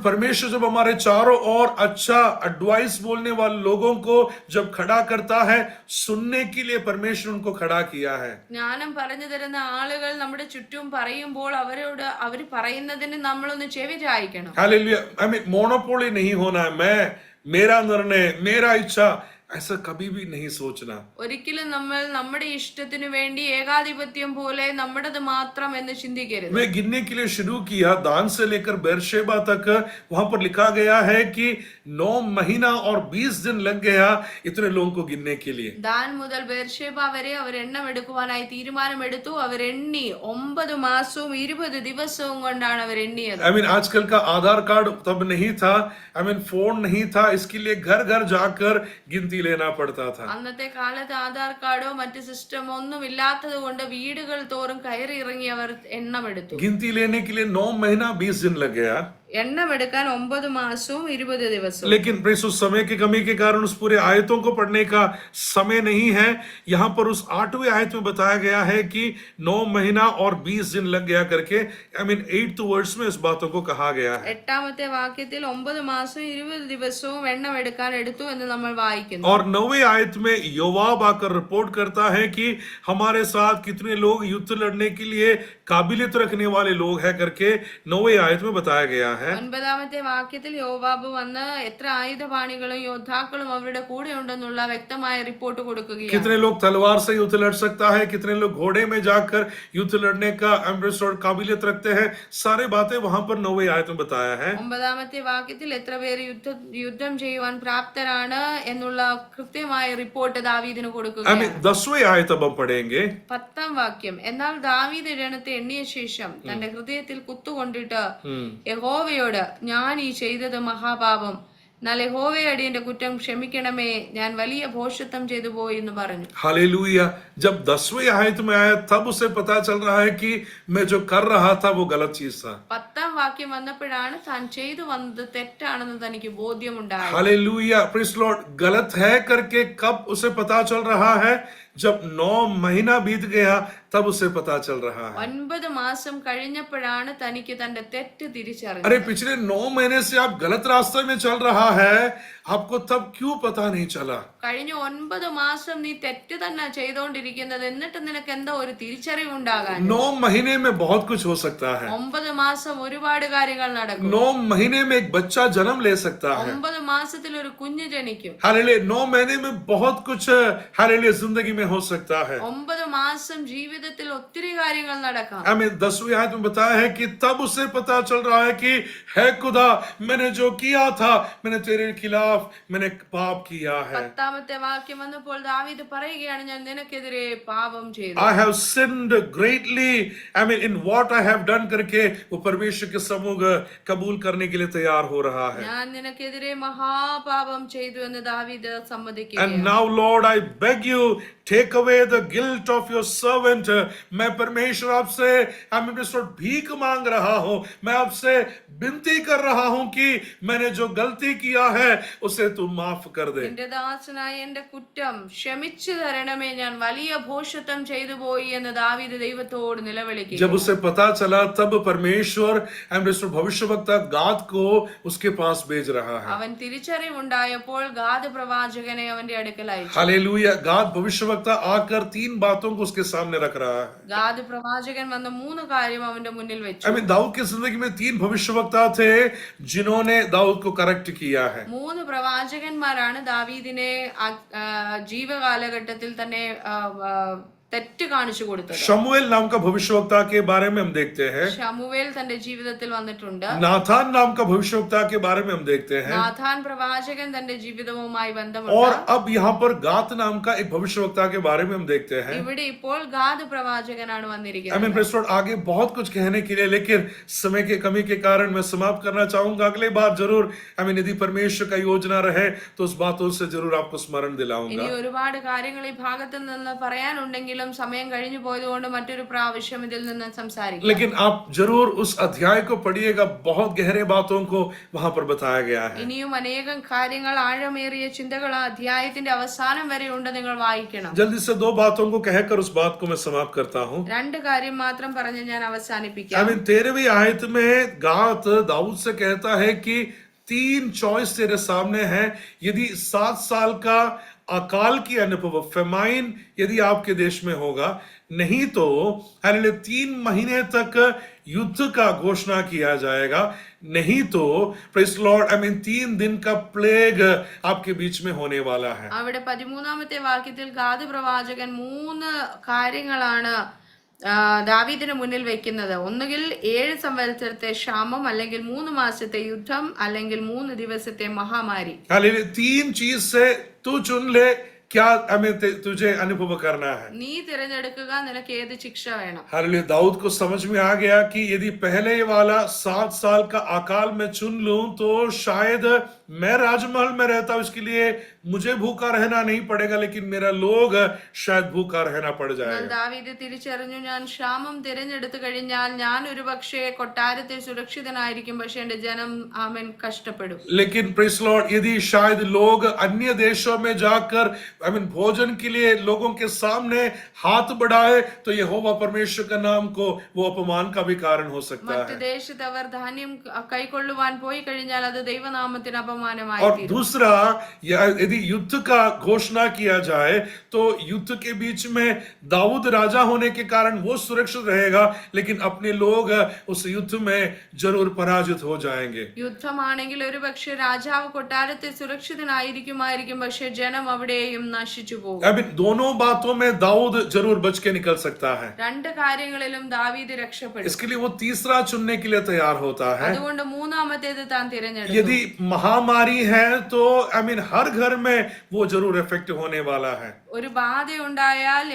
A: परमेश्वर जब हमारे चारों ओर अच्छा एडवाइस बोलने वाले लोगों को जब खड़ा करता है, सुनने के लिए परमेश्वर उनको खड़ा किया है.
B: ജ്ഞാനം പറഞ്ഞു തരുന്ന ആളുകൾ നമ്മുടെ ചുറ്റും പറയുമ്പോൾ അവർ പറയുന്നതിന് നമ്മളൊന്ന് ചെവി ചായ്ക്കണം.
A: हालेलुया. मोनोपोली नहीं होना है. मैं, मेरा निर्णय, मेरा इच्छा, ऐसा कभी भी नहीं सोचना.
B: ഒരിക്കലും നമ്മൾ നമ്മുടെ ഇഷ്ടത്തിനു വേണ്ടി ഏകാധിപത്യം പോലെ നമ്മുടേത് മാത്രം എന്ന് ചിന്തിക്കരുത്.
A: मैं गिनने के लिए शुरू किया, दान से लेकर बेरशेबा तक. वहां पर लिखा गया है कि 9 महीना और 20 दिन लग गया इतने लोगों को गिनने के लिए.
B: ദാൻ മുതൽ ബേർഷേബ വരെ അവർ എണ്ണം എടുക്കുവാനായി തീരുമാനമെടുത്തു. അവർ എണ്ണി 9 മാസവും 20 ദിവസവും കൊണ്ടാണ് അവർ എണ്ണിയത്.
A: आजकल का आधार कार्ड तब नहीं था, फोन नहीं था, इसके लिए घर घर जाकर गिनती लेना पड़ता था.
B: അന്നത്തെ കാലത്ത് ആധാർ കാർഡോ മറ്റ് സിസ്റ്റമോ ഒന്നും ഇല്ലാത്തത് കൊണ്ട് വീടുകൾ തോറും കയറി ഇറങ്ങി അവർ എണ്ണം എടുത്തു.
A: गिनती लेने के लिए 9 महीना 20 दिन लग गया.
B: എണ്ണം എടുക്കാൻ 9 മാസവും 20 ദിവസവും.
A: लेकिन उस समय की कमी के कारण उस पूरे आयतों को पढ़ने का समय नहीं है. यहाँ पर उस 8वें आयत में बताया गया है कि 9 महीना और 20 दिन लग गया करके. 8th वर्ड्स में इस बातों को कहा गया है.
B: 8ാമത്തെ വാക്യത്തിൽ 9 മാസവും 20 ദിവസവും എണ്ണം എടുക്കാൻ എടുത്തു എന്ന് നമ്മൾ വായിക്കുന്നു.
A: और 9वें आयत में योवाब आकर रिपोर्ट करता है कि हमारे साथ कितने लोग युद्ध लड़ने के लिए काबिलियत रखने वाले लोग हैं करके 9वें आयत में बताया गया है.
B: 9ാമത്തെ വാക്യത്തിൽ യോവാബ് വന്ന് എത്ര ആയുധപാണികളും യോദ്ധാക്കളും അവരുടെ കൂടെ ഉണ്ടെന്നുള്ള വ്യക്തമായ റിപ്പോർട്ട് കൊടുക്കുകയാണ്.
A: कितने लोग तलवार से युद्ध लड़ सकता है, कितने लोग घोड़े में जाकर युद्ध लड़ने का काबिलियत रखते हैं, सारे बातें वहां पर 9वें आयत में बताया है.
B: 9ാമത്തെ വാക്യത്തിൽ എത്ര പേര് യുദ്ധം ചെയ്യുവാൻ പ്രാപ്തരാണ് എന്നുള്ള കൃത്യമായ റിപ്പോർട്ട് ദാവീദിന് കൊടുക്കുകയാണ്.
A: 10वें आयत अब हम पढ़ेंगे.
B: 10ാം വാക്യം, എന്നാൽ ദാവീദ് ജനത്തെ എണ്ണിയ ശേഷം തന്റെ ഹൃദയത്തിൽ കുത്തുകൊണ്ടിട്ട് യഹോവയോട്, ഞാൻ ഈ ചെയ്തത് മഹാപാപം, എന്നാൽ യഹോവയെ അടിയന്റെ കുറ്റം ക്ഷമിക്കണമേ, ഞാൻ വലിയ ഭോഷത്വം ചെയ്തു പോയി എന്ന് പറഞ്ഞു.
A: हालेलुया. जब 10वें आयत में आया तब उसे पता चल रहा है कि मैं जो कर रहा था वो गलत चीज था.
B: 10ാം വാക്യം വന്നപ്പോഴാണ് താൻ ചെയ്തു വന്നത് തെറ്റാണെന്ന് തനിക്ക് ബോധ്യമുണ്ടായത്.
A: हालेलुया. Praise Lord. गलत है करके कब उसे पता चल रहा है? जब 9 महीना बीत गया तब उसे पता चल रहा है.
B: 9 മാസം കഴിഞ്ഞപ്പോഴാണ് തനിക്ക് തന്റെ തെറ്റ് തിരിച്ചറിഞ്ഞത്.
A: अरे पिछले 9 महीने से आप गलत रास्ते में चल रहा है, आपको तब क्यों पता नहीं चला?
B: കഴിഞ്ഞ 9 മാസം നീ തെറ്റ് തന്നെ ചെയ്തുകൊണ്ടിരിക്കുന്നത്, എന്നിട്ട് നിനക്ക് എന്താ ഒരു തിരിച്ചറിവ് ഉണ്ടാകാൻ?
A: 9 महीने में बहुत कुछ हो सकता है.
B: 9 മാസം ഒരുപാട് കാര്യങ്ങൾ നടക്കും.
A: 9 महीने में एक बच्चा जन्म ले सकता है.
B: 9 മാസത്തിൽ ഒരു കുഞ്ഞ് ജനിക്കും.
A: हालेलुया. 9 महीने में बहुत कुछ हालेलुया जिंदगी में हो सकता है.
B: 9 മാസം ജീവിതത്തിൽ ഒത്തിരി കാര്യങ്ങൾ നടക്കാം.
A: 10वीं आयत में बताया है कि तब उसे पता चल रहा है कि है खुदा, मैंने जो किया था, मैंने तेरे खिलाफ मैंने पाप किया है.
B: 10ാമത്തെ വാക്യം വന്നപ്പോൾ ദാവീദ് പറയുകയാണ്, ഞാൻ നിനക്കെതിരെ വളരെ പാപം ചെയ്തു.
A: I have sinned greatly. I mean, in what I have done करके वो परमेश्वर के सम्मुख कबूल करने के लिए तैयार हो रहा है.
B: ഞാൻ നിനക്കെതിരെ മഹാപാപം ചെയ്തു എന്ന് ദാവീദ്
A: And
B: സമ്മതിക്കുകയാണ്.
A: now, Lord, I beg you, take away the guilt of your servant. मैं परमेश्वर आपसे भीख मांग रहा हूं. मैं आपसे विनती कर रहा हूं कि मैंने जो गलती किया है उसे तू माफ कर दे.
B: എന്റെ ദാസനായ എന്റെ കുറ്റം ക്ഷമിച്ചു തരണമേ, ഞാൻ വലിയ ഭോഷത്വം ചെയ്തു പോയി എന്ന് ദാവീദ് ദൈവത്തോട് നിലവിളിക്കുന്നു.
A: जब उसे पता चला तब परमेश्वर भविष्यवक्ता गाद को उसके पास भेज रहा है.
B: അവൻ തിരിച്ചറിവുണ്ടായപ്പോൾ ഗാദ് പ്രവാചകനെ അവന്റെ അടുക്കൽ അയച്ചു.
A: हालेलुया. गाद भविष्यवक्ता आकर 3 बातों को उसके सामने रख रहा है.
B: ഗാദ് പ്രവാചകൻ വന്ന 3 കാര്യം അവന്റെ മുന്നിൽ വെച്ചു.
A: दाऊद की जिंदगी में 3 भविष्यवक्ता थे जिन्होंने दाऊद को करेक्ट किया है.
B: 3 പ്രവാചകന്മാരാണ് ദാവീദിനെ ജീവകാലഘട്ടത്തിൽ തന്നെ തെറ്റ് കാണിച്ചു കൊടുത്തത്.
A: शमूएल नाम का भविष्यवक्ता के बारे में हम देखते हैं.
B: ശമൂവേൽ തന്റെ ജീവിതത്തിൽ വന്നിട്ടുണ്ട്.
A: नाथान नाम का भविष्यवक्ता के बारे में हम देखते हैं.
B: നാഥാൻ പ്രവാചകൻ തന്റെ ജീവിതവുമായി
A: और
B: ബന്ധമുണ്ട്.
A: अब यहाँ पर गात नाम का एक भविष्यवक्ता के बारे में हम देखते हैं.
B: ഇവിടെ ഇപ്പോൾ ഗാദ് പ്രവാചകനാണ് വന്നിരിക്കുന്നത്.
A: प्रेज़ लॉर्ड, आगे बहुत कुछ कहने के लिए, लेकिन समय के कमी के कारण मैं समाप्त करना चाहूंगा. अगले बार जरूर यदि परमेश्वर का योजना रहे तो उस बातों से जरूर आपको स्मरण दिलाऊंगा.
B: ഇനി ഒരുപാട് കാര്യങ്ങൾ ഈ ഭാഗത്ത് നിന്ന് പറയാനുണ്ടെങ്കിലും സമയം കഴിഞ്ഞു പോയതുകൊണ്ട് മറ്റൊരു പ്രാവശ്യം ഇതിൽ നിന്ന് സംസാരിക്കാം.
A: लेकिन आप जरूर उस अध्याय को पढ़िएगा. बहुत गहरे बातों को वहां पर बताया गया है.
B: ഇനിയും അനേകം കാര്യങ്ങൾ, ആഴമേറിയ ചിന്തകൾ ആ അധ്യായത്തിന്റെ അവസാനം വരെ ഉണ്ട്. നിങ്ങൾ വായിക്കണം.
A: जल्दी से 2 बातों को कहकर उस बात को मैं समाप्त करता हूं.
B: 2 കാര്യം മാത്രം പറഞ്ഞ് ഞാൻ അവസാനിപ്പിക്കാം.
A: 13वीं आयत में गात दाऊद से कहता है कि 3 चॉइस तेरे सामने है. यदि 7 साल का अकाल की अनुभव, फेमाइन यदि आपके देश में होगा, नहीं तो 3 महीने तक युद्ध का घोषणा किया जाएगा. नहीं तो प्रेज़ लॉर्ड 3 दिन का प्लेग आपके बीच में होने वाला है.
B: അവിടെ 13ാമത്തെ വാക്യത്തിൽ ഗാദ് പ്രവാചകൻ 3 കാര്യങ്ങളാണ് ദാവീദിന് മുന്നിൽ വെക്കുന്നത്. ഒന്നുകിൽ 7 സംവത്സരത്തെ ക്ഷാമം, അല്ലെങ്കിൽ 3 മാസത്തെ യുദ്ധം, അല്ലെങ്കിൽ 3 ദിവസത്തെ മഹാമാരി.
A: 3 चीज से तू चुन ले क्या तुझे अनुभव करना है.
B: നീ തിരഞ്ഞെടുക്കുക, നിനക്ക് ഏത് ശിക്ഷ വേണം.
A: हालेलुया. दाऊद को समझ में आ गया कि यदि पहले वाला 7 साल का अकाल में चुन लूं तो शायद मैं राजमहल में रहता हूं, इसके लिए मुझे भूखा रहना नहीं पड़ेगा, लेकिन मेरा लोग शायद भूखा रहना पड़ जाएगा.
B: ദാവീദ് തിരിച്ചറിഞ്ഞു, ഞാൻ ക്ഷാമം തിരഞ്ഞെടുത്തു കഴിഞ്ഞാൽ ഞാൻ ഒരു പക്ഷേ കൊട്ടാരത്തിൽ സുരക്ഷിതനായിരിക്കും, പക്ഷെ എന്റെ ജനം കഷ്ടപ്പെടും.
A: लेकिन प्रेज़ लॉर्ड, यदि शायद लोग अन्य देशों में जाकर भोजन के लिए लोगों के सामने हाथ बढ़ाए तो यहोवा परमेश्वर का नाम को वो अपमान का भी कारण हो सकता
B: മറ്റു
A: है.
B: ദേശത്ത് അവർ ധാന്യം കൈക്കൊള്ളുവാൻ പോയി കഴിഞ്ഞാൽ അത് ദൈവനാമത്തിന് അപമാനമായി
A: और
B: തീരും.
A: दूसरा, यदि युद्ध का घोषणा किया जाए तो युद्ध के बीच में दाऊद राजा होने के कारण वो सुरक्षित रहेगा, लेकिन अपने लोग उस युद्ध में जरूर पराजित हो जाएंगे.
B: യുദ്ധമാണെങ്കിൽ ഒരു പക്ഷെ രാജാവ് കൊട്ടാരത്തിൽ സുരക്ഷിതനായിരിക്കുമായിരിക്കും, പക്ഷെ ജനം അവിടെയും നശിച്ചു പോകും.
A: दोनों बातों में दाऊद जरूर बच के निकल सकता है.
B: 2 കാര്യങ്ങളിലും ദാവീദ് രക്ഷപ്പെടും.
A: इसके लिए वो तीसरा चुनने के लिए तैयार होता है.
B: അതുകൊണ്ട് 3ാമത്തേത് താൻ തിരഞ്ഞെടുത്തു.
A: यदि महामारी है तो हर घर में वो जरूर इफेक्ट होने वाला है.
B: ഒരു ബാധ ഉണ്ടായാൽ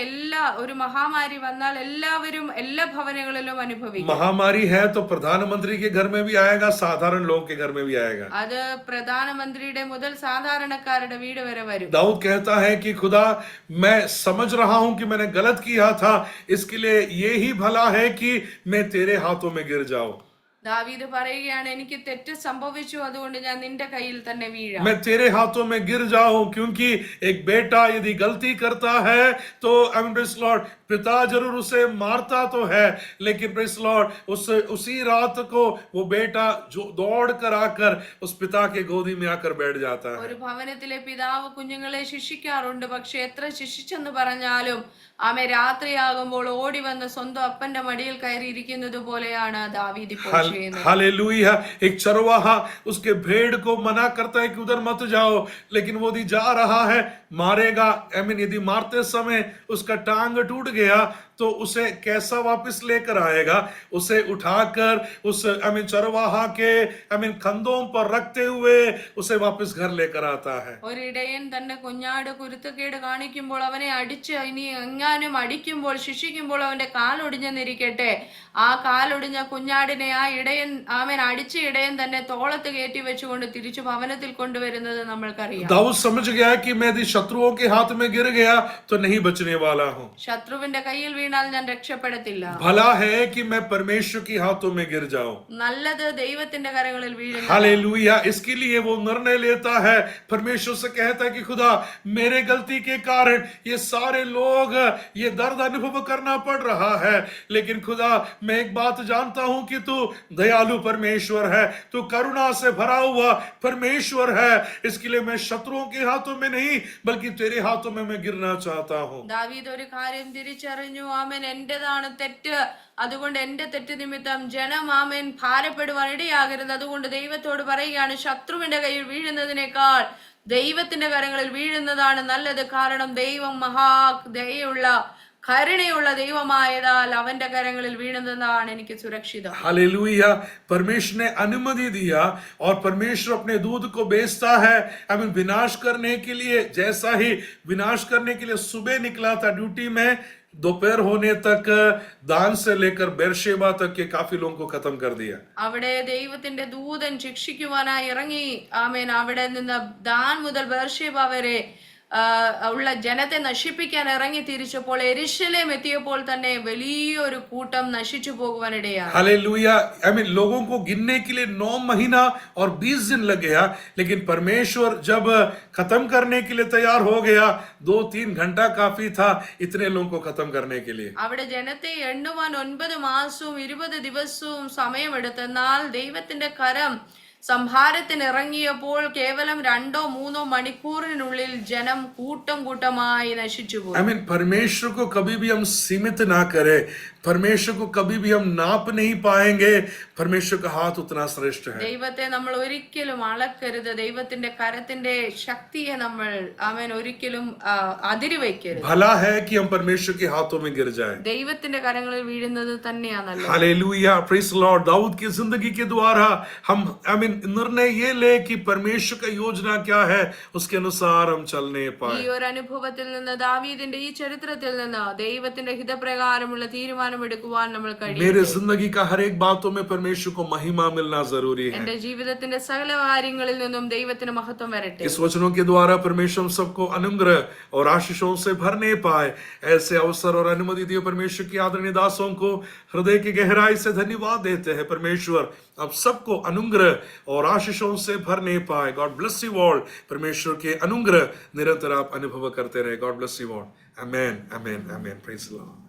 B: ഒരു മഹാമാരി വന്നാൽ എല്ലാവരും എല്ലാ ഭവനങ്ങളിലും അനുഭവിക്കും.
A: महामारी है तो प्रधानमंत्री के घर में भी आएगा, साधारण लोगों के घर में भी आएगा.
B: അത് പ്രധാനമന്ത്രിയുടെ മുതൽ സാധാരണക്കാരുടെ വീട് വരെ വരും.
A: दाऊद कहता है कि खुदा, मैं समझ रहा हूं कि मैंने गलत किया था, इसके लिए ये ही भला है कि मैं तेरे हाथों में गिर जाऊं.
B: ദാവീദ് പറയുകയാണ്, എനിക്ക് തെറ്റ് സംഭവിച്ചു, അതുകൊണ്ട് ഞാൻ നിന്റെ കയ്യിൽ തന്നെ വീഴാം.
A: मैं तेरे हाथों में गिर जाऊं, क्योंकि एक बेटा यदि गलती करता है तो प्रेज़ लॉर्ड पिता जरूर उसे मारता तो है, लेकिन प्रेज़ लॉर्ड उसी रात को वो बेटा जो दौड़ कर आकर उस पिता के गोदी में आकर बैठ जाता है.
B: ഒരു ഭവനത്തിലെ പിതാവ് കുഞ്ഞുങ്ങളെ ശിക്ഷിക്കാറുണ്ട്, പക്ഷെ എത്ര ശിക്ഷിച്ചെന്ന് പറഞ്ഞാലും ആമേ രാത്രിയാകുമ്പോൾ ഓടി വന്ന് സ്വന്തം അപ്പന്റെ മടിയിൽ കയറിയിരിക്കുന്നത് പോലെയാണ് ദാവീദ് ഇപ്പോൾ ചെയ്യുന്നത്.
A: हालेलुया. एक चरवाहा उसके भेड़ को मना करता है कि उधर मत जाओ, लेकिन वो यदि जा रहा है मारेगा. यदि मारते समय उसका टांग टूट गया तो उसे कैसा वापस लेकर आएगा? उसे उठाकर उस चरवाहा के कंधों पर रखते हुए उसे वापस घर लेकर आता है।
B: ഒരിടയൻ തന്റെ കുഞ്ഞാട് കുരുത്തക്കേട് കാണിക്കുമ്പോൾ അവനെ അടിച്ച് ഇനി എങ്ങാനും അടിക്കുമ്പോൾ ശിക്ഷിക്കുമ്പോൾ അവന്റെ കാലൊടിഞ്ഞെന്നിരിക്കട്ടെ, ആ കാലൊടിഞ്ഞ കുഞ്ഞാടിനെ ആ ഇടയൻ അടിച്ച ഇടയൻ തന്നെ തോളത്ത് കയറ്റി വെച്ചുകൊണ്ട് തിരിച്ചു ഭവനത്തിൽ കൊണ്ടുവരുന്നത് നമ്മൾക്കറിയാം.
A: दाऊद समझ गया कि मैं यदि शत्रुओं के हाथ में गिर गया तो नहीं बचने वाला हूं।
B: ശത്രുവിന്റെ കയ്യിൽ വീണാൽ ഞാൻ രക്ഷപ്പെടത്തില്ല.
A: भला है कि मैं परमेश्वर के हाथों में गिर जाऊं।
B: നല്ലത് ദൈവത്തിന്റെ കരങ്ങളിൽ വീഴുക.
A: हालेलुया। इसके लिए वो निर्णय लेता है, परमेश्वर से कहता है कि खुदा मेरे गलती के कारण ये सारे लोग ये दर्द अनुभव करना पड़ रहा है, लेकिन खुदा मैं एक बात जानता हूं कि तू दयालु परमेश्वर है, तू करुणा से भरा हुआ परमेश्वर है। इसके लिए मैं शत्रुओं के हाथों में नहीं बल्कि तेरे हाथों में मैं गिरना चाहता हूं।
B: ദാവീദ് ഒരു കാര്യം തിരിച്ചറിഞ്ഞു, ആമേൻ എന്റേതാണ് തെറ്റ്, അതുകൊണ്ട് എന്റെ തെറ്റ് നിമിത്തം ജനം ആമേൻ ഭാരപ്പെടുവാൻ ഇടയാകരുത്. അതുകൊണ്ട് ദൈവത്തോട് പറയുകയാണ്, ശത്രുവിന്റെ കയ്യിൽ വീഴുന്നതിനേക്കാൾ ദൈവത്തിന്റെ കരങ്ങളിൽ വീഴുന്നതാണ് നല്ലത്. കാരണം ദൈവം മഹാദയുള്ള കരുണയുള്ള ദൈവമായതാൽ അവന്റെ കരങ്ങളിൽ വീഴുന്നതാണ് എനിക്ക് സുരക്ഷിതം.
A: हालेलुया। परमेश्वर ने अनुमति दिया और परमेश्वर अपने दूध को भेजता है विनाश करने के लिए। जैसा ही विनाश करने के लिए सुबह निकला था ड्यूटी में, दोपहर होने तक दान से लेकर बेरशेबा तक के काफी लोगों को खत्म कर दिया.
B: അവിടെ ദൈവത്തിന്റെ ദൂതൻ ശിക്ഷിക്കുവാനായി ഇറങ്ങി. ആമേൻ അവിടെ നിന്ന് ദാൻ മുതൽ ബേർഷേബ വരെ ഉള്ള ജനത്തെ നശിപ്പിക്കാൻ ഇറങ്ങി തിരിച്ചപ്പോൾ യെരൂശലേം എത്തിയപ്പോൾ തന്നെ വലിയൊരു കൂട്ടം നശിച്ചു പോകുവാനിടയാണ്.
A: हालेलुया। लोगों को गिनने के लिए 9 महीना और 20 दिन लग गया, लेकिन परमेश्वर जब खत्म करने के लिए तैयार हो गया, 2-3 घंटा काफी था इतने लोगों को खत्म करने के लिए.
B: അവിടെ ജനത്തെ എണ്ണുവാൻ 9 മാസവും 20 ദിവസവും സമയമെടുത്തെന്നാൽ ദൈവത്തിന്റെ കരം സംഹാരത്തിന് ഇറങ്ങിയപ്പോൾ കേവലം 2-3 മണിക്കൂറിനുള്ളിൽ ജനം കൂട്ടം കൂട്ടമായി നശിച്ചുപോയി.
A: परमेश्वर को कभी भी हम सीमित ना करें, परमेश्वर को कभी भी हम नाप नहीं पाएंगे। परमेश्वर का हाथ उतना श्रेष्ठ है।
B: ദൈവത്തെ നമ്മൾ ഒരിക്കലും അളക്കരുത്. ദൈവത്തിന്റെ കരത്തിന്റെ ശക്തിയെ നമ്മൾ ഒരിക്കലും അതിരുവയ്ക്കരുത്.
A: भला है कि हम परमेश्वर के हाथों में गिर जाएं।
B: ദൈവത്തിന്റെ കരങ്ങളിൽ വീഴുന്നത് തന്നെയാണ് നല്ലത്.
A: हालेलुया। Praise the lord. दाऊद की जिंदगी के द्वारा हम निर्णय ये ले कि परमेश्वर का योजना क्या है, उसके अनुसार हम चलने पाए.
B: ഈ ഒരു അനുഭവത്തിൽ നിന്ന്, ദാവീദിന്റെ ഈ ചരിത്രത്തിൽ നിന്ന് ദൈവത്തിന്റെ ഹിതപ്രകാരമുള്ള തീരുമാനം എടുക്കുവാൻ നമ്മൾ കഴിയും.
A: मेरे जिंदगी का हर एक बातों में परमेश्वर को महिमा मिलना जरूरी है.
B: എന്റെ ജീവിതത്തിന്റെ സകല കാര്യങ്ങളിൽ നിന്നും ദൈവത്തിന് മഹത്വം വരട്ടെ.
A: इस वचनों के द्वारा परमेश्वर हम सबको अनुग्रह और आशीषों से भरने पाए, ऐसे अवसर और अनुमति दिए परमेश्वर की आदरणीय दासों को हृदय की गहराई से धन्यवाद देते हैं. परमेश्वर अब सबको अनुग्रह और आशीषों से भरने पाए. God bless you all. परमेश्वर के अनुग्रह निरंतर आप अनुभव करते रहे. God bless you all. Amen, amen, amen. Praise the Lord.